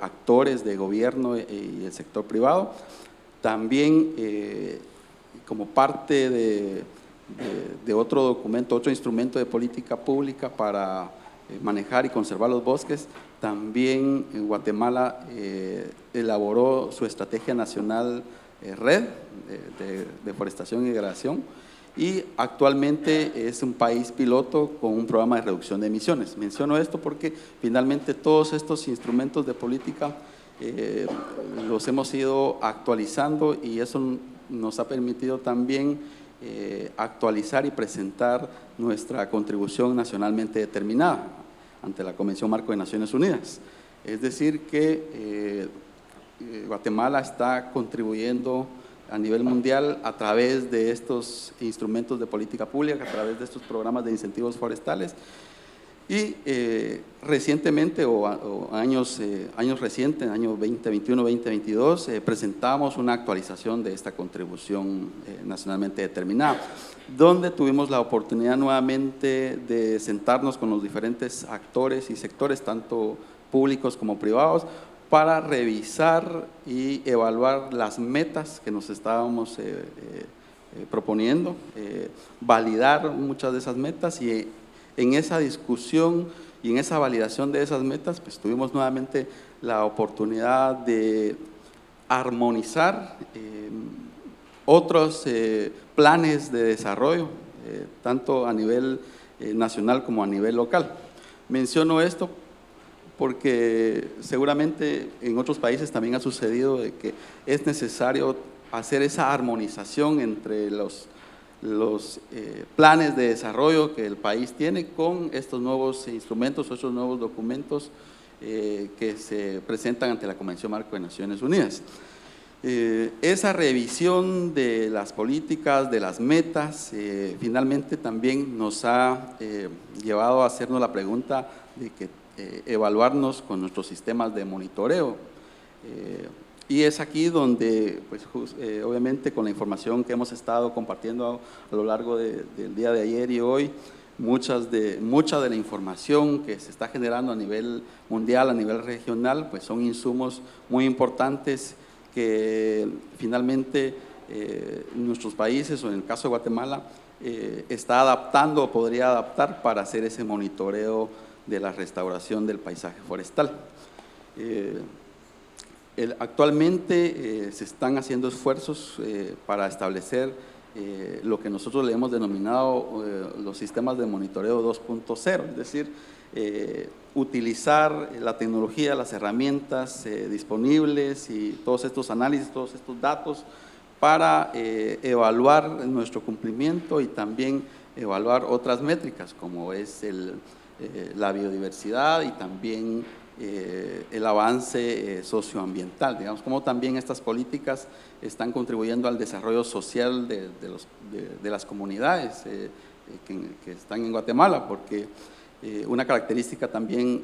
H: actores de gobierno y el sector privado. También como parte de otro documento, otro instrumento de política pública para manejar y conservar los bosques, también en Guatemala elaboró su estrategia nacional red de deforestación y degradación y actualmente es un país piloto con un programa de reducción de emisiones. Menciono esto porque finalmente todos estos instrumentos de política los hemos ido actualizando y eso nos ha permitido también actualizar y presentar nuestra contribución nacionalmente determinada ante la Convención Marco de Naciones Unidas. Es decir que Guatemala está contribuyendo a nivel mundial a través de estos instrumentos de política pública, a través de estos programas de incentivos forestales y recientemente o años recientes, año 2021, 2022, presentamos una actualización de esta contribución nacionalmente determinada, donde tuvimos la oportunidad nuevamente de sentarnos con los diferentes actores y sectores, tanto públicos como privados, para revisar y evaluar las metas que nos estábamos proponiendo, validar muchas de esas metas y en esa discusión y en esa validación de esas metas, pues tuvimos nuevamente la oportunidad de armonizar otros planes de desarrollo, tanto a nivel nacional como a nivel local. Menciono esto porque seguramente en otros países también ha sucedido de que es necesario hacer esa armonización entre los planes de desarrollo que el país tiene con estos nuevos instrumentos, estos nuevos documentos que se presentan ante la Convención Marco de Naciones Unidas. Esa revisión de las políticas, de las metas, finalmente también nos ha llevado a hacernos la pregunta de que evaluarnos con nuestros sistemas de monitoreo. Y es aquí donde, pues, obviamente con la información que hemos estado compartiendo a lo largo del día de ayer y hoy, mucha de la información que se está generando a nivel mundial, a nivel regional, pues son insumos muy importantes que finalmente nuestros países, o en el caso de Guatemala, está adaptando o podría adaptar para hacer ese monitoreo de la restauración del paisaje forestal. Actualmente se están haciendo esfuerzos para establecer lo que nosotros le hemos denominado los sistemas de monitoreo 2.0, es decir, utilizar la tecnología, las herramientas disponibles y todos estos análisis, todos estos datos para evaluar nuestro cumplimiento y también evaluar otras métricas como es la biodiversidad y también el avance socioambiental, digamos, como también estas políticas están contribuyendo al desarrollo social de las comunidades que están en Guatemala, porque una característica también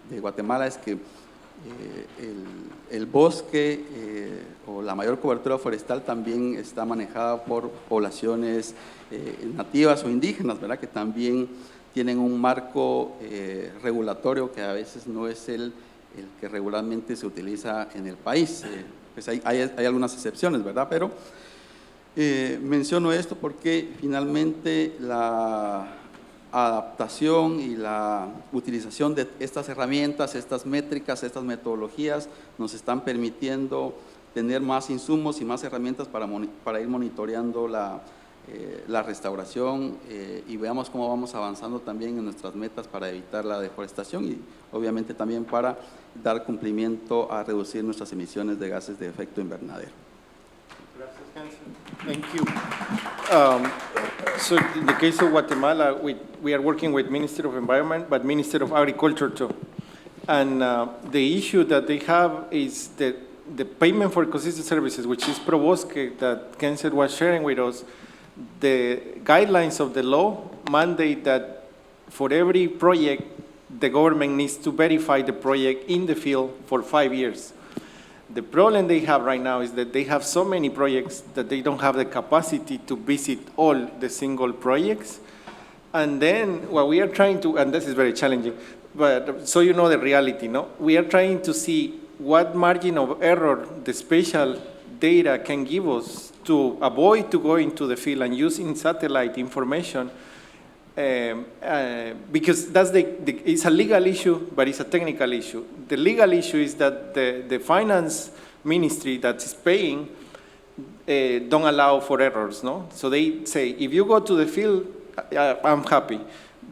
H: de Guatemala es que el bosque o la mayor cobertura forestal también está manejada por poblaciones nativas o indígenas, ¿verdad?, que también tienen un marco regulatorio que a veces no es el el que regularmente se utiliza en el país. Pues hay algunas excepciones, ¿verdad? Pero menciono esto porque finalmente la adaptación y la utilización de estas herramientas, estas métricas, estas metodologías nos están permitiendo tener más insumos y más herramientas para ir monitoreando la restauración y veamos cómo vamos avanzando también en nuestras metas para evitar la deforestación y obviamente también para dar cumplimiento a reducir nuestras emisiones de gases de efecto invernadero.
A: Thank you. So in the case of Guatemala, we are working with Ministry of Environment, but Ministry of Agriculture too. And the issue that they have is that the payment for ecosystem services, which is ProBosque that Ken said was sharing with us, the guidelines of the law mandate that for every project, the government needs to verify the project in the field for 5 years. The problem they have right now is that they have so many projects that they don't have the capacity to visit all the single projects. And then what we are trying to, and this is very challenging, but so you know the reality, no? We are trying to see what margin of error the spatial data can give us to avoid to go into the field and using satellite information because that's it's a legal issue, but it's a technical issue. The legal issue is that the finance ministry that is paying don't allow for errors, no? So they say, if you go to the field, I'm happy.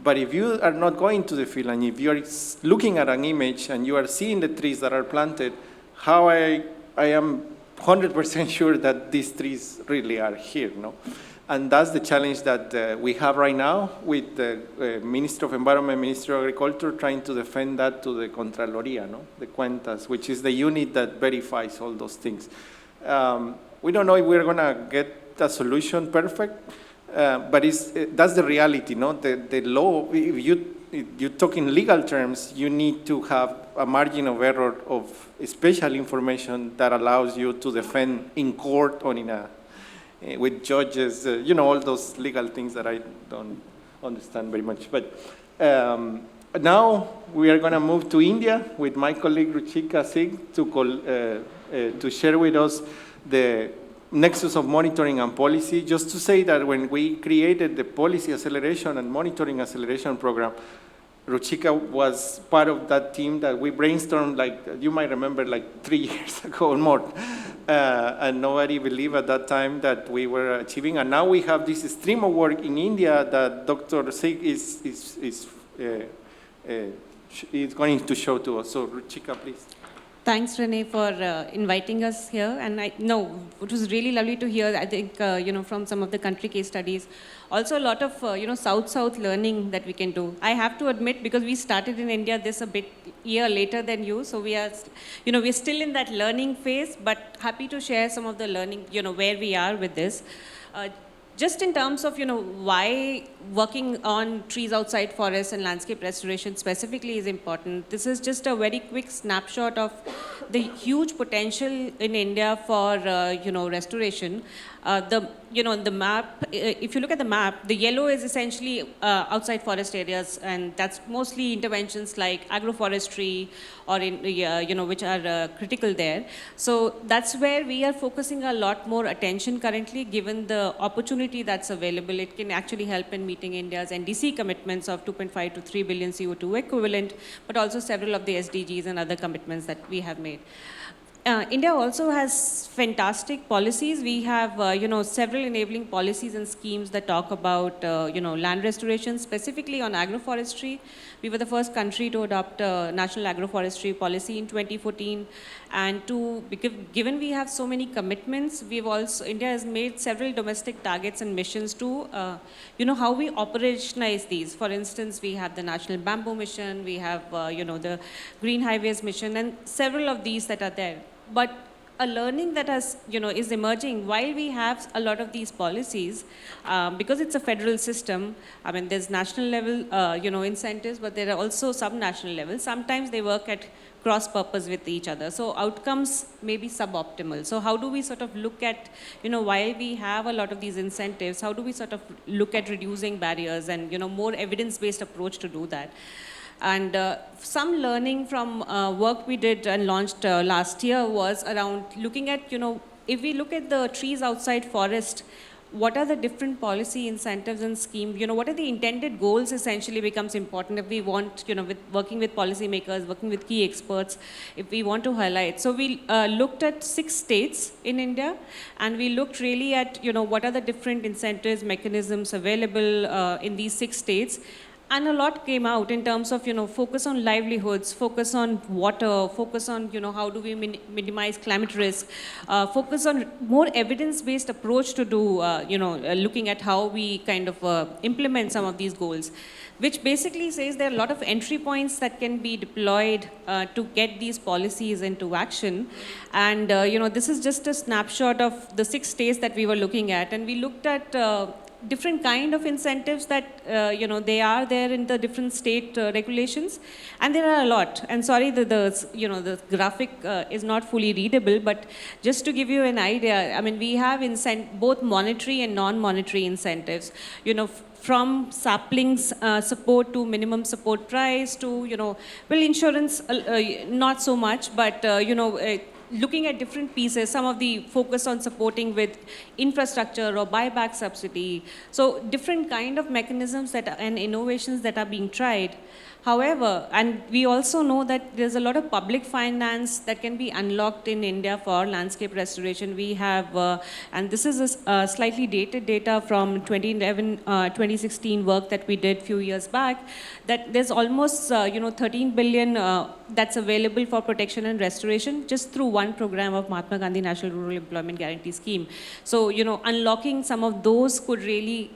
A: But if you are not going to the field and if you are looking at an image and you are seeing the trees that are planted, how I am 100% sure that these trees really are here, no? And that's the challenge that we have right now with the Ministry of Environment, Ministry of Agriculture, trying to defend that to the Contraloría, no? The Cuentas, which is the unit that verifies all those things. We don't know if we're going to get a solution perfect, but that's the reality, no? The law, if you talk in legal terms, you need to have a margin of error of special information that allows you to defend in court or in a with judges, you know, all those legal things that I don't understand very much. But now we are going to move to India with my colleague Ruchika Singh to share with us the nexus of monitoring and policy. Just to say that when we created the policy acceleration and monitoring acceleration program, Ruchika was part of that team that we brainstormed, like you might remember, like 3 years ago or more. And nobody believed at that time that we were achieving. And now we have this stream of work in India that Dr. Singh is going to show to us. So Ruchika, please.
I: Thanks, Renee, for inviting us here. And it was really lovely to hear, I think, from some of the country case studies. Also, a lot of, South-South learning that we can do. I have to admit, because we started in India this a bit year later than you, so we are, we're still in that learning phase, but happy to share some of the learning, where we are with this. Just in terms of, why working on trees outside forests and landscape restoration specifically is important. This is just a very quick snapshot of the huge potential in India for, restoration. The map, if you look at the map, the yellow is essentially outside forest areas, and that's mostly interventions like agroforestry or which are critical there. So that's where we are focusing a lot more attention currently, given the opportunity that's available. It can actually help in meeting India's NDC commitments of 2.5 to 3 billion CO2 equivalent, but also several of the SDGs and other commitments that we have made. India also has fantastic policies. We have, several enabling policies and schemes that talk about, land restoration, specifically on agroforestry. We were the first country to adopt a national agroforestry policy in 2014. And given we have so many commitments, India has made several domestic targets and missions to, how we operationalize these. For instance, we have the National Bamboo Mission, we have, the Green Highways Mission, and several of these that are there. But a learning that is emerging while we have a lot of these policies, because it's a federal system. I mean, there's national level, incentives, but there are also sub-national levels. Sometimes they work at cross-purpose with each other. So outcomes may be suboptimal. So how do we sort of look at, while we have a lot of these incentives, how do we sort of look at reducing barriers and, more evidence-based approach to do that? And some learning from work we did and launched last year was around looking at, if we look at the trees outside forest, what are the different policy incentives and schemes? What are the intended goals essentially becomes important if we want, with working with policymakers, working with key experts, if we want to highlight. So we looked at 6 states in India, and we looked really at, what are the different incentives, mechanisms available in these 6 states. And a lot came out in terms of, focus on livelihoods, focus on water, focus on, how do we minimize climate risk, focus on more evidence-based approach to do, looking at how we kind of implement some of these goals, which basically says there are a lot of entry points that can be deployed to get these policies into action. And, this is just a snapshot of the 6 states that we were looking at. And we looked at different kind of incentives that, they are there in the different state regulations. And there are a lot. And sorry that the graphic is not fully readable, but just to give you an idea, I mean, we have both monetary and non-monetary incentives, from saplings support to minimum support price to, insurance, not so much, but, looking at different pieces, some of the focus on supporting with infrastructure or buyback subsidy. So different kind of mechanisms and innovations that are being tried. However, and we also know that there's a lot of public finance that can be unlocked in India for landscape restoration. We have, and this is a slightly dated data from 2016 work that we did a few years back, that there's almost 13 billion that's available for protection and restoration just through one program of Mahatma Gandhi National Rural Employment Guarantee Scheme. So, unlocking some of those could really,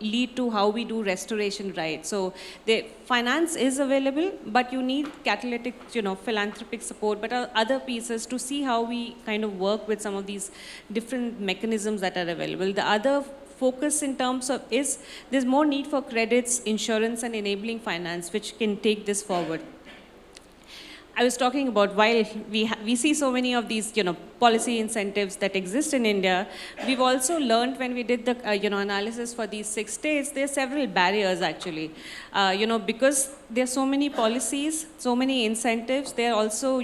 I: lead to how we do restoration right. So the finance is available, but you need catalytic, philanthropic support, but other pieces to see how we kind of work with some of these different mechanisms that are available. The other focus in terms of is there's more need for credits, insurance, and enabling finance, which can take this forward. I was talking about while we see so many of these, policy incentives that exist in India, we've also learned when we did the, analysis for these 6 states, there are several barriers actually. Because there are so many policies, so many incentives, they're also,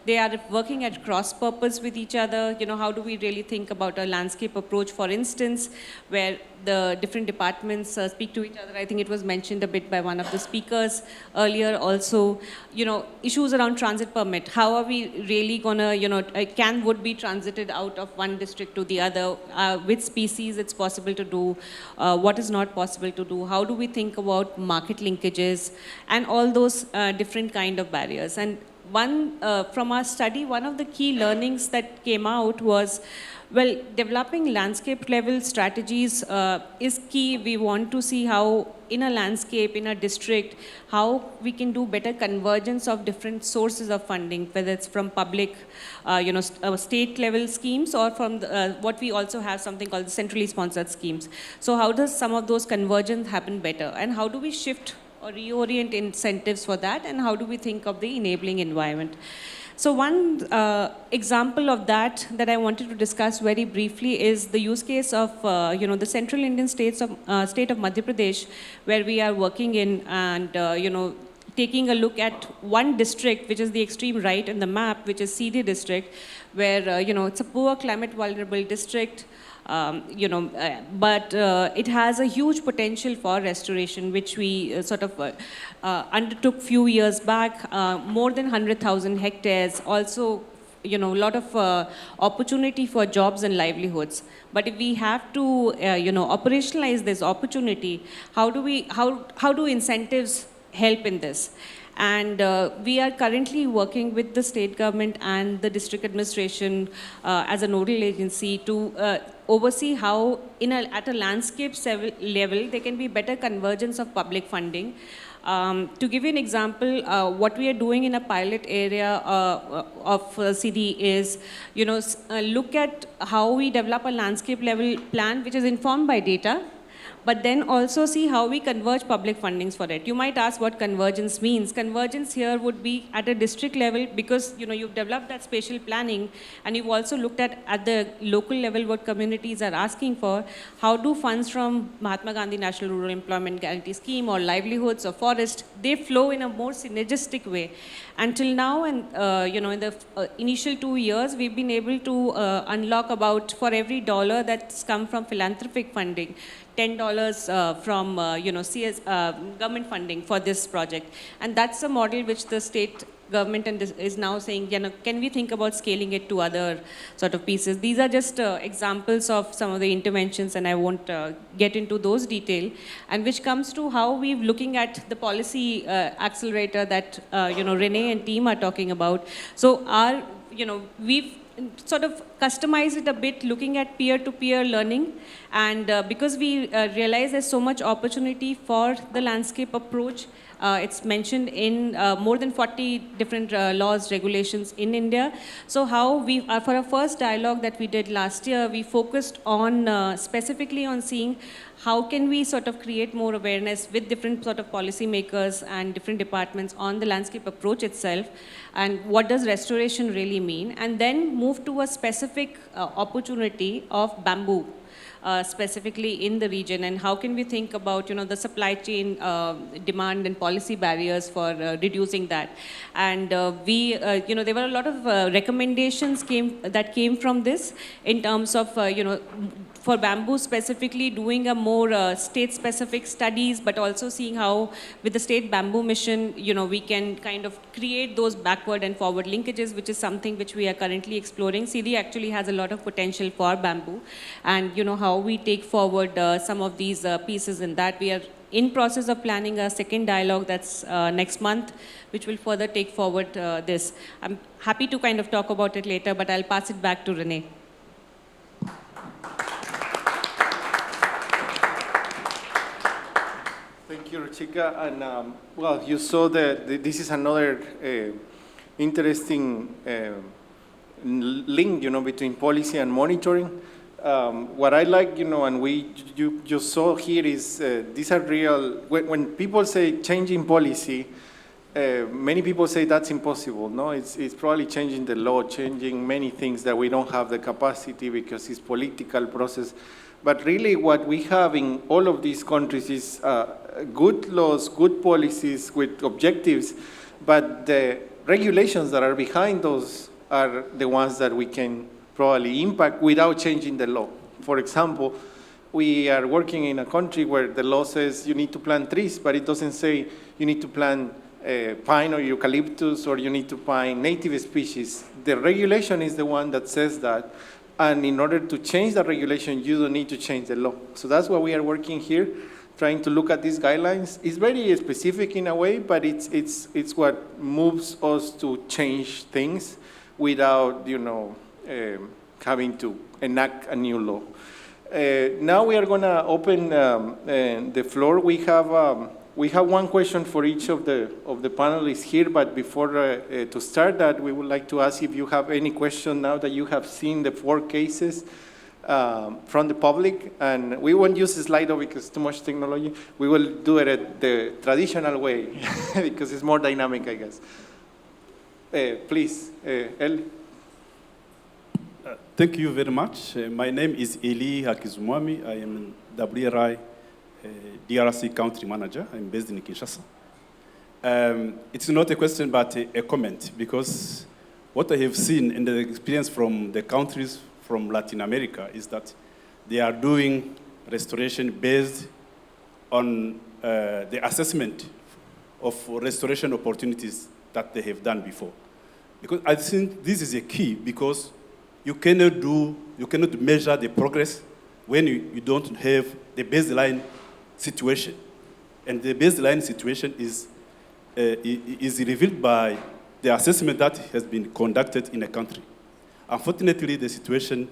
I: they are working at cross purpose with each other. How do we really think about a landscape approach, for instance, where the different departments speak to each other. I think it was mentioned a bit by one of the speakers earlier also, issues around transit permit. How are we really gonna, would be transited out of one district to the other, which species it's possible to do, what is not possible to do, how do we think about market linkages, and all those different kind of barriers. And one, from our study, one of the key learnings that came out was, well, developing landscape level strategies is key. We want to see how in a landscape, in a district, how we can do better convergence of different sources of funding, whether it's from public, state level schemes, or from the, what we also have something called centrally sponsored schemes. So how does some of those convergence happen better? And how do we shift or reorient incentives for that? And how do we think of the enabling environment? So one example of that I wanted to discuss very briefly is the use case of, the central Indian state of Madhya Pradesh, where we are working in and, taking a look at one district, which is the extreme right in the map, which is CD district, where, it's a poor climate vulnerable district. But it has a huge potential for restoration, which we sort of undertook few years back, more than 100,000 hectares, also, a lot of opportunity for jobs and livelihoods. But if we have to, operationalize this opportunity, how do incentives help in this? And we are currently working with the state government and the district administration as a nodal agency to oversee how, at a landscape level, there can be better convergence of public funding. To give you an example, what we are doing in a pilot area of CD is, look at how we develop a landscape level plan which is informed by data, but then also see how we converge public fundings for it. You might ask what convergence means. Convergence here would be at a district level, because you've developed that spatial planning, and you've also looked at the local level what communities are asking for. How do funds from Mahatma Gandhi National Rural Employment Guarantee Scheme or livelihoods or forest, they flow in a more synergistic way. Until now, and in the initial 2 years, we've been able to unlock about, for every dollar that's come from philanthropic funding, $10 from CS government funding for this project. And that's a model which the state government is now saying, can we think about scaling it to other sort of pieces? These are just examples of some of the interventions, and I won't get into those detail, and which comes to how we're looking at the policy accelerator that Renee and team are talking about. So we've sort of customize it a bit, looking at peer-to-peer learning, and because we realize there's so much opportunity for the landscape approach. It's mentioned in more than 40 different laws, regulations in India. So how we, for our first dialogue that we did last year, we focused on specifically on seeing how can we sort of create more awareness with different sort of policymakers and different departments on the landscape approach itself, and what does restoration really mean, and then move to a specific opportunity of bamboo. Specifically in the region, and how can we think about the supply chain demand and policy barriers for reducing that. And there were a lot of recommendations that came from this in terms of for bamboo specifically doing a more state-specific studies, but also seeing how with the state bamboo mission, we can kind of create those backward and forward linkages, which is something which we are currently exploring. CD actually has a lot of potential for bamboo, and how we take forward some of these pieces in that. We are in process of planning a second dialogue that's next month, which will further take forward this. I'm happy to kind of talk about it later, but I'll pass it back to Renee.
A: Thank you, Ruchika. And well, you saw that this is another interesting link, between policy and monitoring. What I like, and you just saw here is these are real. When people say changing policy, many people say that's impossible. No, it's probably changing the law, changing many things that we don't have the capacity because it's political process. But really what we have in all of these countries is good laws, good policies with objectives, but the regulations that are behind those are the ones that we can probably impact without changing the law. For example, we are working in a country where the law says you need to plant trees, but it doesn't say you need to plant pine or eucalyptus or you need to plant native species. The regulation is the one that says that. And in order to change the regulation, you don't need to change the law. So that's why we are working here, trying to look at these guidelines. It's very specific in a way, but it's what moves us to change things without, having to enact a new law. Now we are going to open the floor. We have one question for each of the panelists here, but before to start that, we would like to ask if you have any question now that you have seen the 4 cases from the public. And we won't use Slido because it's too much technology. We will do it at the traditional way because it's more dynamic, I guess. Please, El.
J: Thank you very much. My name is Eli Hakizumwami. I am WRI DRC Country Manager. I'm based in Kinshasa. It's not a question, but a comment, because what I have seen in the experience from the countries from Latin America is that they are doing restoration based on the assessment of restoration opportunities that they have done before. Because I think this is a key, because you cannot measure the progress when you don't have the baseline situation. And the baseline situation is revealed by the assessment that has been conducted in a country. Unfortunately, the situation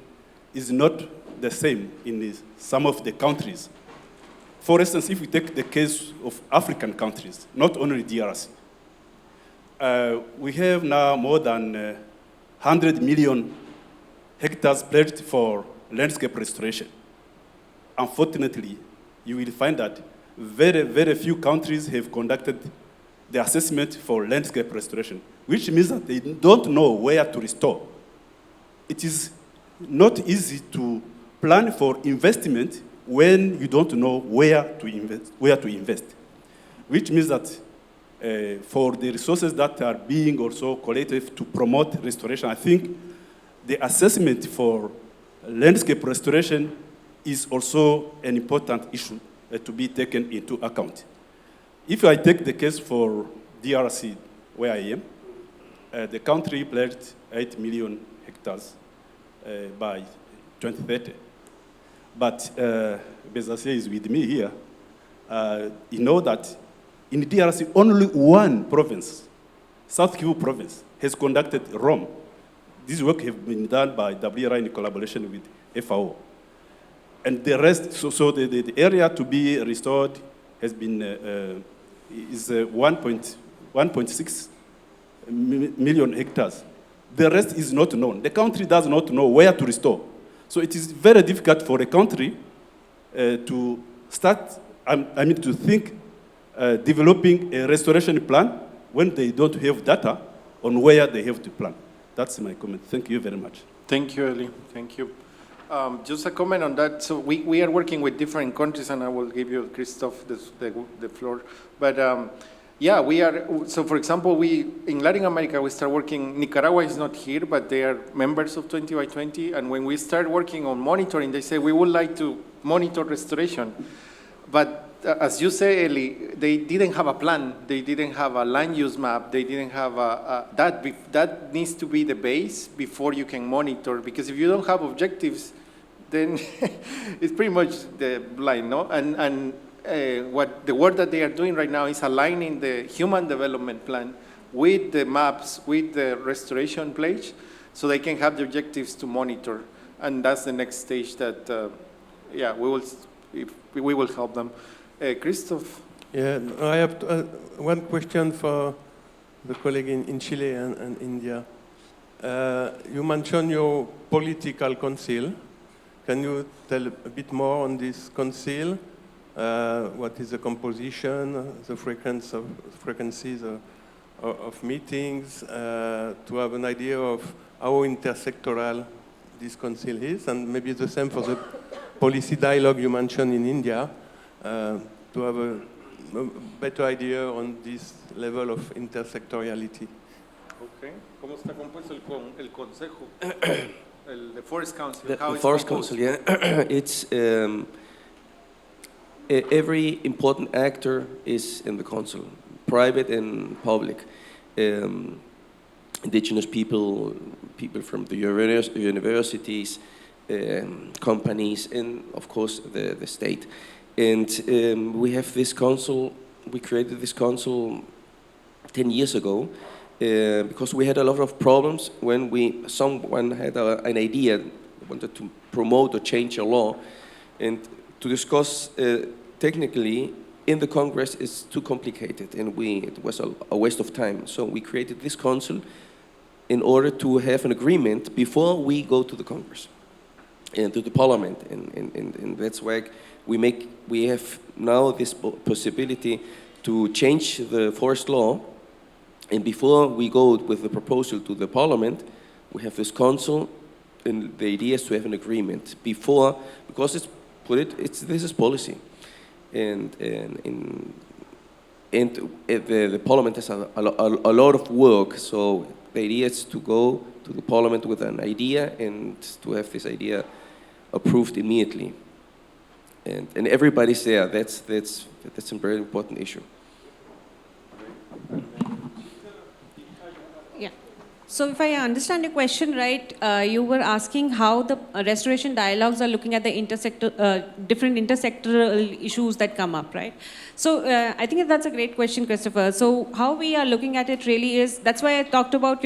J: is not the same in some of the countries. For instance, if we take the case of African countries, not only DRC, we have now more than 100 million hectares pledged for landscape restoration. Unfortunately, you will find that very, very few countries have conducted the assessment for landscape restoration, which means that they don't know where to restore. It is not easy to plan for investment when you don't know where to invest, which means that for the resources that are being also collected to promote restoration, I think the assessment for landscape restoration is also an important issue to be taken into account. If I take the case for DRC, where I am, the country pledged 8 million hectares by 2030. But Bezacie is with me here. You know that in DRC, only one province, South Kivu province, has conducted ROM. This work has been done by WRI in collaboration with FAO. And the rest, so the area to be restored has been, is 1.6 million hectares. The rest is not known. The country does not know where to restore. So it is very difficult for a country to start, to think developing a restoration plan when they don't have data on where they have to plan. That's my comment. Thank you very much.
A: Thank you, Eli. Thank you. Just a comment on that. So we are working with different countries, and I will give you, Christoph, the floor. But yeah, we are, so for example, in Latin America, we start working, Nicaragua is not here, but they are members of 20 by 20, and when we start working on monitoring, they say, we would like to monitor restoration. But as you say, Eli, they didn't have a plan, they didn't have a land use map, they didn't have that needs to be the base before you can monitor, because if you don't have objectives, then it's pretty much the blind, no? And what the work that they are doing right now is aligning the human development plan with the maps, with the restoration pledge, so they can have the objectives to monitor. And that's the next stage that, yeah, we will help them. Christoph?
E: Yeah, I have one question for the colleague in Chile and India. You mentioned your political council. Can you tell a bit more on this council? What is the composition, the frequencies of meetings, to have an idea of how intersectoral this council is, and maybe the same for the policy dialogue you mentioned in India, to have a better idea on this level of intersectoriality.
A: Okay. ¿Cómo está compuesto el consejo? The Forest Council.
G: The Forest Council, yeah. It's every important actor is in the council, private and public. Indigenous people, people from the universities, companies, and of course the state. And we have this council, we created this council 10 years ago because we had a lot of problems when someone had an idea, wanted to promote or change a law, and to discuss technically in the Congress is too complicated, and it was a waste of time. So we created this council in order to have an agreement before we go to the Congress and to the Parliament, and that's why we have now this possibility to change the forest law, and before we go with the proposal to the Parliament, we have this council, and the idea is to have an agreement before, because this is policy. And the Parliament has a lot of work, so the idea is to go to the Parliament with an idea and to have this idea approved immediately. And everybody's there. That's a very important issue.
I: So if I understand your question right, you were asking how the restoration dialogues are looking at the different intersectoral issues that come up, right? So I think that's a great question, Christopher. So how we are looking at it really is, that's why I talked about,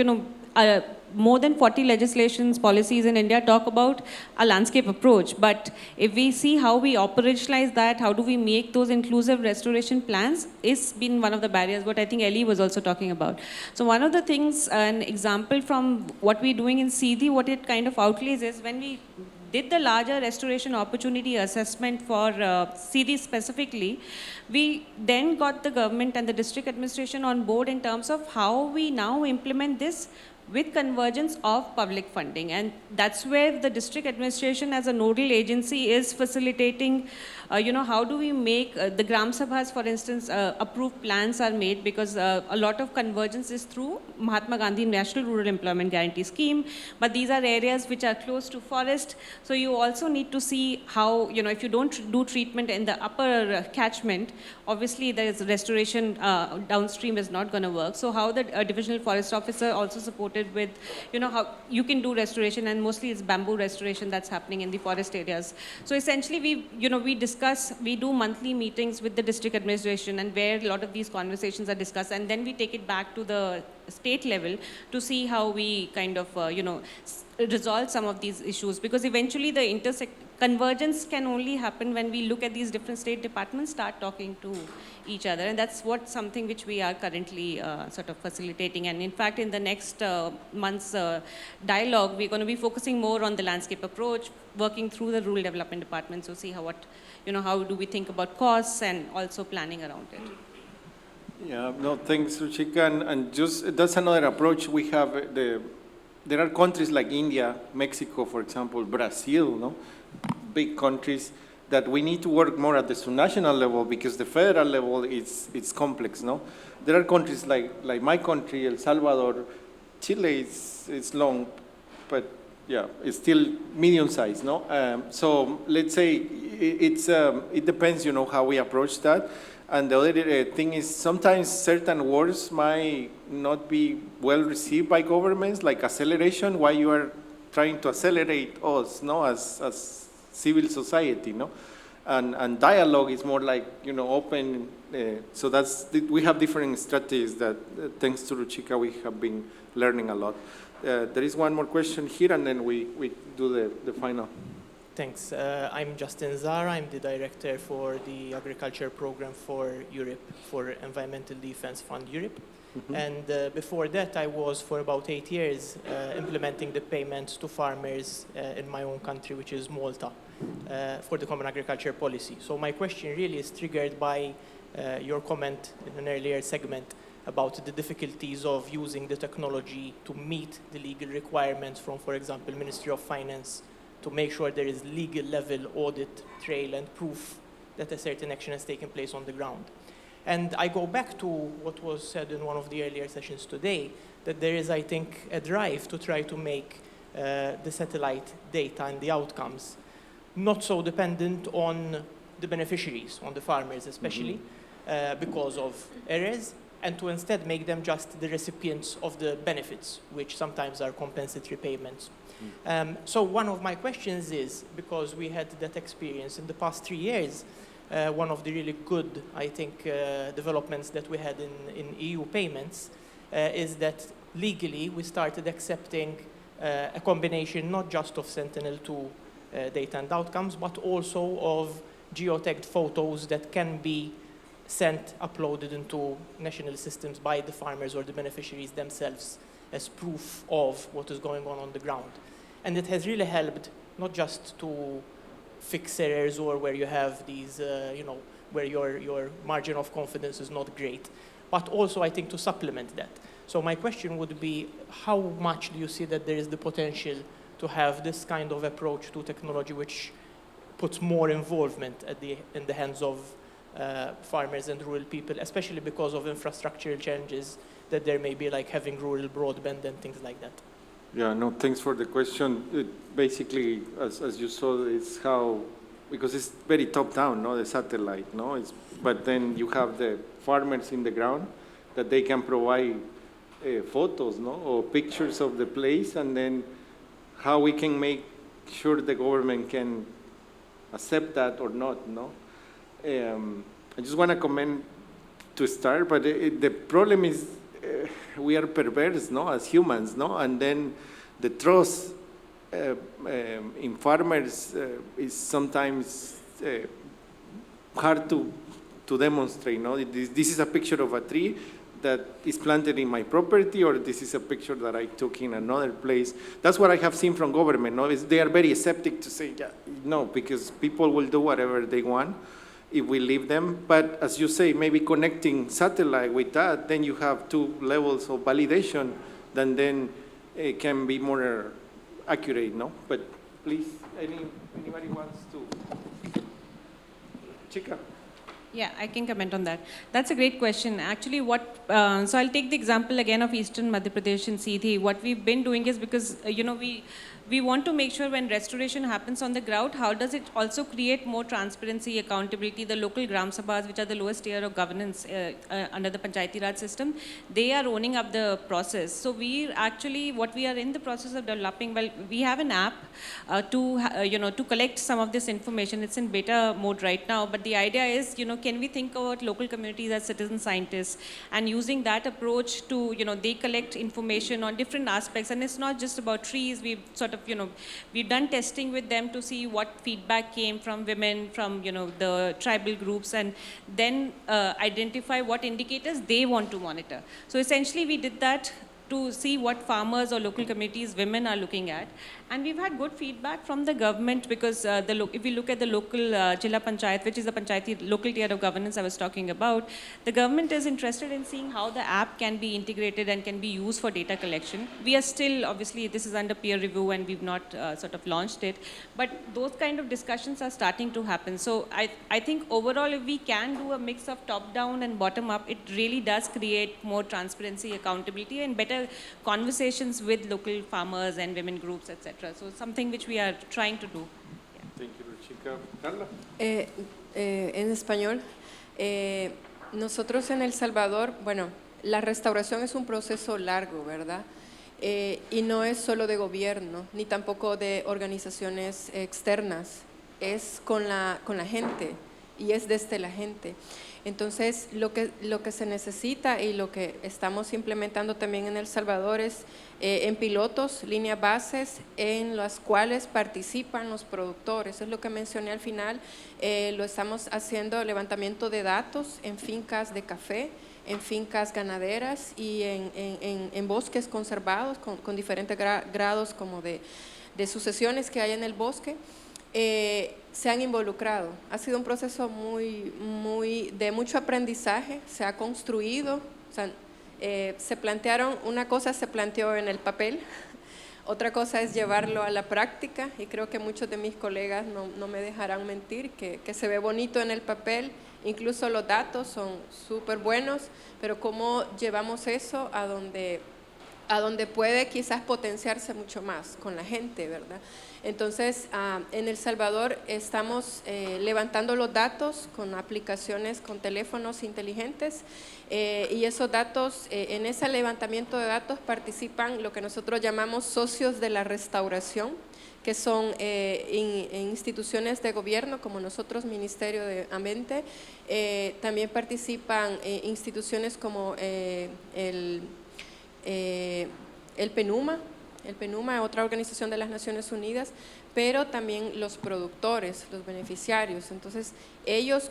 I: more than 40 legislations, policies in India talk about a landscape approach. But if we see how we operationalize that, how do we make those inclusive restoration plans, is been one of the barriers, what I think Eli was also talking about. So one of the things, an example from what we're doing in CD, what it kind of outlays is when we did the larger restoration opportunity assessment for Siri specifically, we then got the government and the district administration on board in terms of how we now implement this with convergence of public funding. And that's where the district administration as a nodal agency is facilitating, how do we make the Gram Sabhas, for instance, approved plans are made, because a lot of convergence is through Mahatma Gandhi National Rural Employment Guarantee Scheme, but these are areas which are close to forest. So you also need to see how, if you don't do treatment in the upper catchment, obviously there is restoration downstream is not going to work. So how the divisional forest officer also supported with, how you can do restoration, and mostly it's bamboo restoration that's happening in the forest areas. So essentially we do monthly meetings with the district administration, and where a lot of these conversations are discussed, and then we take it back to the state level to see how we kind of, resolve some of these issues, because eventually the convergence can only happen when we look at these different state departments start talking to each other, and that's something which we are currently sort of facilitating. And in fact, in the next month's dialogue, we're going to be focusing more on the landscape approach, working through the rural development department, so see how do we think about costs and also planning around it.
A: Yeah, no, thanks, Ruchika. And just, that's another approach. We have there are countries like India, Mexico, for example, Brazil, no? Big countries that we need to work more at the subnational level, because the federal level it's complex, no? There are countries like my country, El Salvador, Chile is long, but yeah, it's still medium size, no? So let's say it depends, how we approach that. And the other thing is, sometimes certain words might not be well received by governments, like acceleration, why you are trying to accelerate us, no, as civil society, no? And dialogue is more like, open. So we have different strategies that, thanks to Ruchika, we have been learning a lot. There is one more question here, and then we do the final.
K: Thanks. I'm Justin Zara. I'm the director for the agriculture program for Europe, for Environmental Defense Fund Europe. Mm-hmm. And before that, I was for about 8 years implementing the payments to farmers in my own country, which is Malta, for the Common Agriculture Policy. So my question really is triggered by your comment in an earlier segment about the difficulties of using the technology to meet the legal requirements from, for example, Ministry of Finance, to make sure there is legal level audit trail and proof that a certain action has taken place on the ground. And I go back to what was said in one of the earlier sessions today, that there is, I think, a drive to try to make the satellite data and the outcomes not so dependent on the beneficiaries, on the farmers especially, because of errors, and to instead make them just the recipients of the benefits, which sometimes are compensatory payments. So one of my questions is, because we had that experience in the past 3 years, one of the really good, I think, developments that we had in EU payments is that legally we started accepting a combination not just of Sentinel-2 data and outcomes, but also of geotagged photos that can be sent, uploaded into national systems by the farmers or the beneficiaries themselves as proof of what is going on the ground. And it has really helped not just to fix errors or where you have these, where your margin of confidence is not great, but also I think to supplement that. So my question would be, how much do you see that there is the potential to have this kind of approach to technology which puts more involvement in the hands of farmers and rural people, especially because of infrastructural challenges that there may be, like having rural broadband and things like that?
A: Yeah, no, thanks for the question. Basically, as you saw, it's how, because it's very top-down, no, the satellite, no? But then you have the farmers in the ground that they can provide photos, no, or pictures of the place, and then how we can make sure the government can accept that or not, no? I just want to comment to start, but the problem is we are perverse, no, as humans, no, and then the trust in farmers is sometimes hard to demonstrate, no. This is a picture of a tree, that is planted in my property, or this is a picture that I took in another place. That's what I have seen from government. No, they are very skeptic to say, yeah, no, because people will do whatever they want if we leave them. But as you say, maybe connecting satellite with that, then you have two levels of validation, then it can be more accurate, no? But please, anybody wants to? Chica.
I: Yeah, I can comment on that. That's a great question. Actually, so I'll take the example again of Eastern Madhya Pradesh in Seedhi. What we've been doing is because, we want to make sure when restoration happens on the ground, how does it also create more transparency, accountability? The local Gram Sabhas, which are the lowest tier of governance under the Panchayati Raj system, they are owning up the process. So what we are in the process of developing, well, we have an app to collect some of this information. It's in beta mode right now, but the idea is, can we think about local communities as citizen scientists and using that approach to, they collect information on different aspects, and it's not just about trees. We've done testing with them to see what feedback came from women, from, the tribal groups, and then identify what indicators they want to monitor. So essentially we did that to see what farmers or local communities, women are looking at. And we've had good feedback from the government because if we look at the local Jilla Panchayat, which is the Panchayati local tier of governance I was talking about, the government is interested in seeing how the app can be integrated and can be used for data collection. We are still, obviously, this is under peer review and we've not launched it, but those kind of discussions are starting to happen. So I think overall, if we can do a mix of top-down and bottom-up, it really does create more transparency, accountability, and better conversations with local farmers and women groups, etc. So something which we are trying to do. Yeah.
A: Thank you, Chica. Carla.
F: En español, nosotros en El Salvador, bueno, la restauración es un proceso largo, ¿verdad? Y no es solo de gobierno, ni tampoco de organizaciones externas, es con la gente y es desde la gente. Entonces, lo que se necesita y lo que estamos implementando también en El Salvador es en pilotos, líneas bases en las cuales participan los productores. Es lo que mencioné al final, lo estamos haciendo levantamiento de datos en fincas de café, en fincas ganaderas y en bosques conservados con diferentes grados como de sucesiones que hay en el bosque. Se han involucrado. Ha sido un proceso de mucho aprendizaje, se ha construido, una cosa se planteó en el papel, otra cosa es llevarlo a la práctica, y creo que muchos de mis colegas no me dejarán mentir, que se ve bonito en el papel, incluso los datos son súper buenos, pero cómo llevamos eso a donde puede quizás potenciarse mucho más con la gente, ¿verdad? Entonces, en El Salvador estamos levantando los datos con aplicaciones, con teléfonos inteligentes, y esos datos, en ese levantamiento de datos participan lo que nosotros llamamos socios de la restauración, que son instituciones de gobierno como nosotros, Ministerio de Ambiente. También participan instituciones como el PNUMA, otra organización de las Naciones Unidas, pero también los productores, los beneficiarios. Entonces, ellos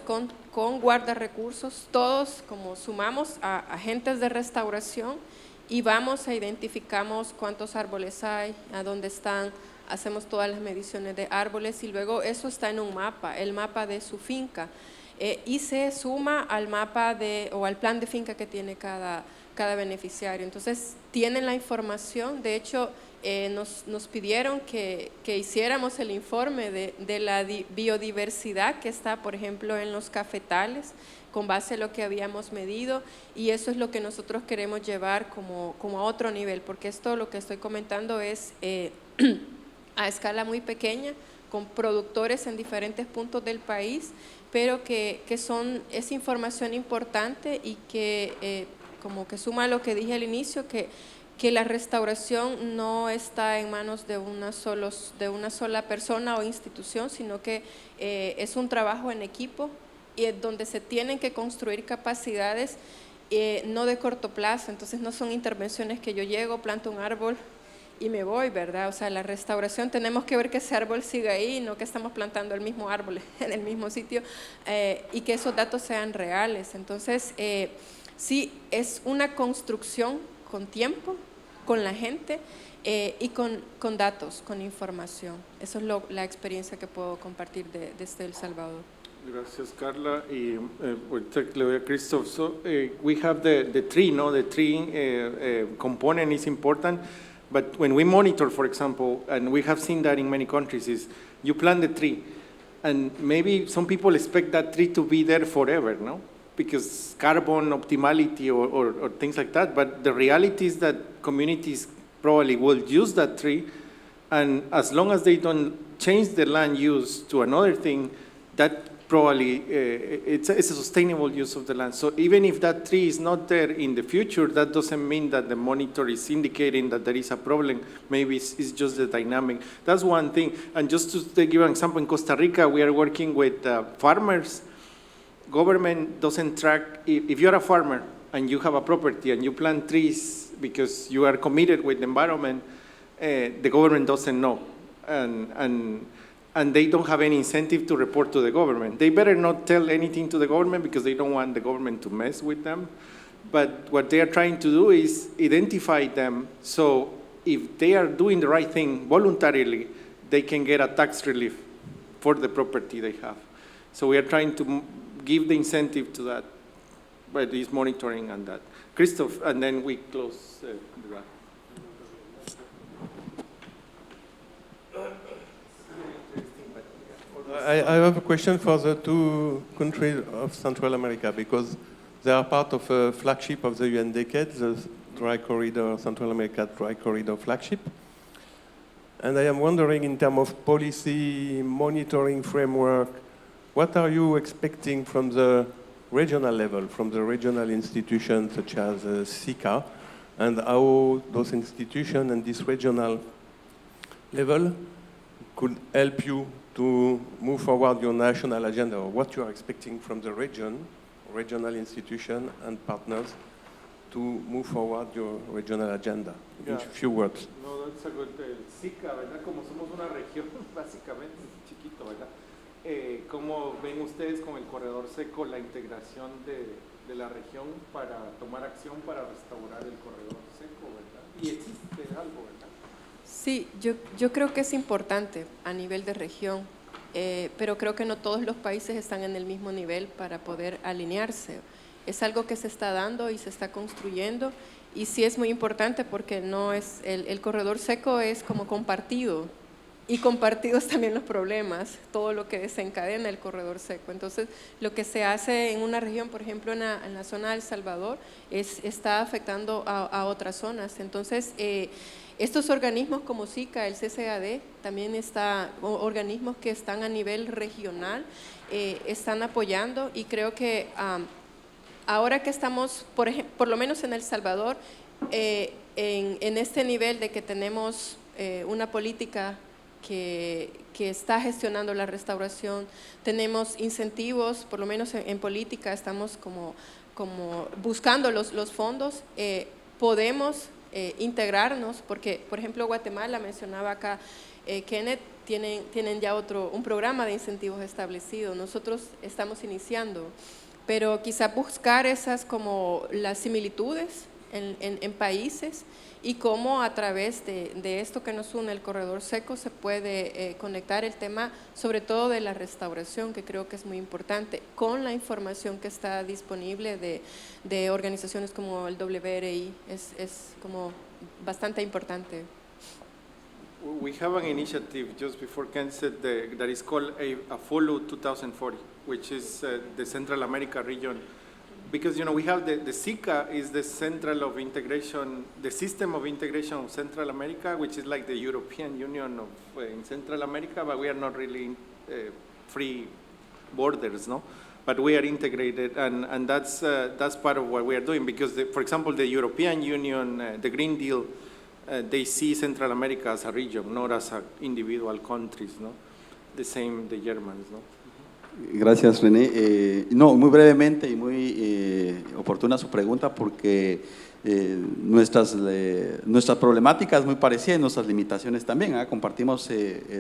F: con guardarrecursos, todos como sumamos a agentes de restauración y identificamos cuántos árboles hay, a dónde están, hacemos todas las mediciones de árboles y luego eso está en un mapa, el mapa de su finca, y se suma al mapa o al plan de finca que tiene cada beneficiario. Entonces, tienen la información. De hecho, nos pidieron que hiciéramos el informe de la biodiversidad que está, por ejemplo, en los cafetales, con base a lo que habíamos medido, y eso es lo que nosotros queremos llevar como a otro nivel, porque esto, lo que estoy comentando, es a escala muy pequeña, con productores en diferentes puntos del país, pero que es información importante y que como que suma a lo que dije al inicio, que la restauración no está en manos de una sola persona o institución, sino que es un trabajo en equipo y es donde se tienen que construir capacidades no de corto plazo. Entonces no son intervenciones que yo llego, planto un árbol y me voy, ¿verdad? O sea, la restauración tenemos que ver que ese árbol siga ahí, no que estamos plantando el mismo árbol en el mismo sitio, y que esos datos sean reales. Entonces, Sí, es una construcción con tiempo, con la gente y con datos, con información. Eso es la experiencia que puedo compartir desde El Salvador.
A: Gracias, Carla. Y ahorita le doy a Christoph. So, we have the tree, no? The tree component is important. But when we monitor, for example, and we have seen that in many countries, is you plant the tree, and maybe some people expect that tree to be there forever, no? Because carbon optimality or things like that. But the reality is that communities probably will use that tree, and as long as they don't change the land use to another thing, that probably it's a sustainable use of the land. So even if that tree is not there in the future, that doesn't mean that the monitor is indicating that there is a problem. Maybe it's just the dynamic. That's one thing. And just to give an example, in Costa Rica, we are working with farmers. Government doesn't track, if you're a farmer and you have a property and you plant trees because you are committed with the environment, the government doesn't know. And they don't have any incentive to report to the government. They better not tell anything to the government because they don't want the government to mess with them. But what they are trying to do is identify them, so if they are doing the right thing voluntarily, they can get a tax relief for the property they have. So we are trying to give the incentive to that, by this monitoring and that. Christoph, and then we close the wrap.
E: I have a question for the two countries of Central America, because they are part of a flagship of the UN decade, the Dry Corridor, Central America Dry Corridor flagship. And I am wondering, in terms of policy, monitoring framework, what are you expecting from the regional level, from the regional institutions such as SICA, and how those institutions and this regional level could help you to move forward your national agenda, or what you are expecting from the region, regional institution and partners to move forward your regional agenda? In few words.
A: No, that's a good, SICA, ¿verdad? Como somos una región, básicamente, chiquito, ¿verdad? ¿Cómo ven ustedes con el corredor seco la integración de la región para tomar acción para restaurar el corredor seco, ¿verdad? Y existe algo, ¿verdad?
F: Sí, yo creo que es importante a nivel de región, pero creo que no todos los países están en el mismo nivel para poder alinearse. Es algo que se está dando y se está construyendo, y sí es muy importante porque no es el corredor seco es como compartido, y compartidos también los problemas, todo lo que desencadena el corredor seco. Entonces, lo que se hace en una región, por ejemplo, en la zona de El Salvador, está afectando a otras zonas. Entonces, estos organismos como SICA, el CCAD, también organismos que están a nivel regional, están apoyando, y creo que ahora que estamos, por lo menos en El Salvador, en este nivel de que tenemos una política que está gestionando la restauración, tenemos incentivos, por lo menos en política estamos como buscando los fondos, podemos integrarnos, porque por ejemplo Guatemala, mencionaba acá Kenneth, tienen ya un programa de incentivos establecido, nosotros estamos iniciando, pero quizá buscar esas como las similitudes en países, y cómo a través de esto que nos une el corredor seco se puede conectar el tema, sobre todo de la restauración, que creo que es muy importante, con la información que está disponible de organizaciones como el WRI, es como bastante importante.
A: We have an initiative just before Ken said that is called a Follow 2040, which is the Central America region. Because, you know, we have the SICA is the central of integration, the system of integration of Central America, which is like the European Union of in Central America, but we are not really free borders, no? But we are integrated, and that's part of what we are doing, because, for example, the European Union, the Green Deal, they see Central America as a region, not as individual countries, no? The same, the Germans, no?
H: Gracias, René. No, muy brevemente y muy oportuna su pregunta, porque nuestras problemáticas muy parecidas, nuestras limitaciones también. Compartimos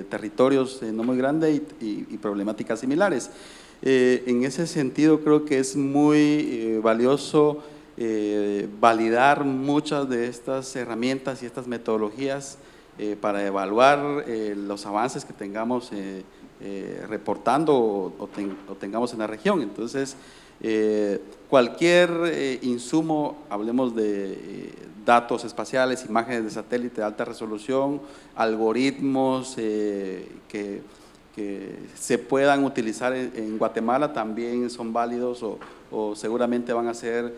H: territorios no muy grandes y problemáticas similares. En ese sentido, creo que es muy valioso validar muchas de estas herramientas y estas metodologías para evaluar los avances que tengamos reportando o tengamos en la región. Entonces, cualquier insumo, hablemos de datos espaciales, imágenes de satélite de alta resolución, algoritmos que se puedan utilizar en Guatemala, también son válidos o seguramente van a ser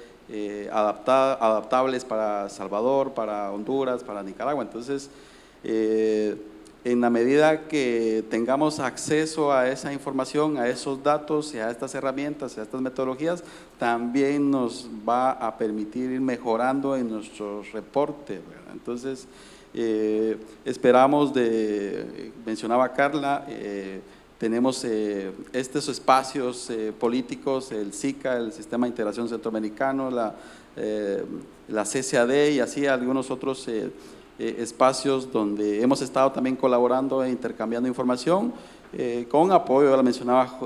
H: adaptables para Salvador, para Honduras, para Nicaragua. Entonces, en la medida que tengamos acceso a esa información, a esos datos y a estas herramientas, a estas metodologías, también nos va a permitir ir mejorando en nuestros reportes, ¿verdad? Entonces, esperamos mencionaba Carla, tenemos estos espacios políticos, el SICA, el Sistema de Integración Centroamericano, la CCAD y así algunos otros espacios donde hemos estado también colaborando e intercambiando información con apoyo, la mencionaba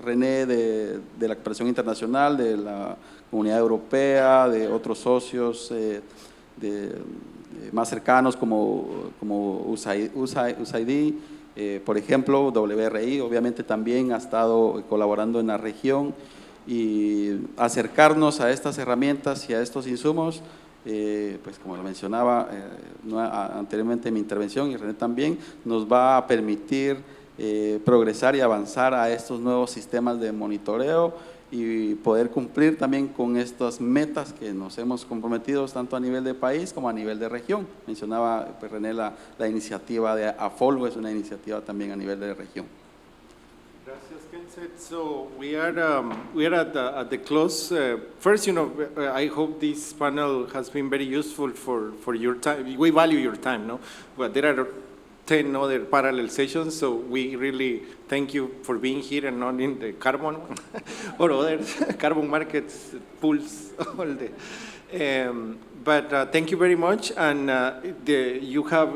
H: René, de la cooperación internacional, de la Comunidad Europea, de otros socios más cercanos como USAID, por ejemplo, WRI, obviamente también ha estado colaborando en la región, y acercarnos a estas herramientas y a estos insumos, pues como lo mencionaba anteriormente en mi intervención y René también, nos va a permitir progresar y avanzar a estos nuevos sistemas de monitoreo y poder cumplir también con estas metas que nos hemos comprometido tanto a nivel de país como a nivel de región. Mencionaba pues, René la iniciativa de AFOLO, es una iniciativa también a nivel de región.
A: Gracias, Kenneth. So we are at the close. First, I hope this panel has been very useful for your time. We value your time, no? But there are 10 other parallel sessions, so we really thank you for being here and not in the carbon or other carbon markets, pools, all the. But thank you very much, and you have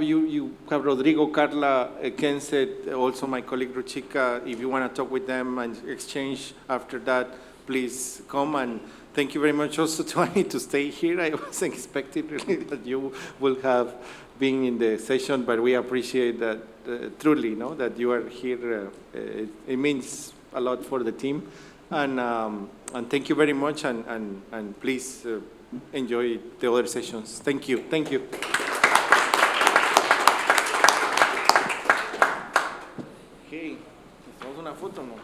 A: Rodrigo, Carla, Ken said, also my colleague Ruchika. If you want to talk with them and exchange after that, please come. And thank you very much also to Annie to stay here. I wasn't expecting really that you will have been in the session, but we appreciate that truly, that you are here. It means a lot for the team, and thank you very much. And please. Enjoy the other sessions. Thank you. Thank you. Okay. ¿Hacemos una foto o no?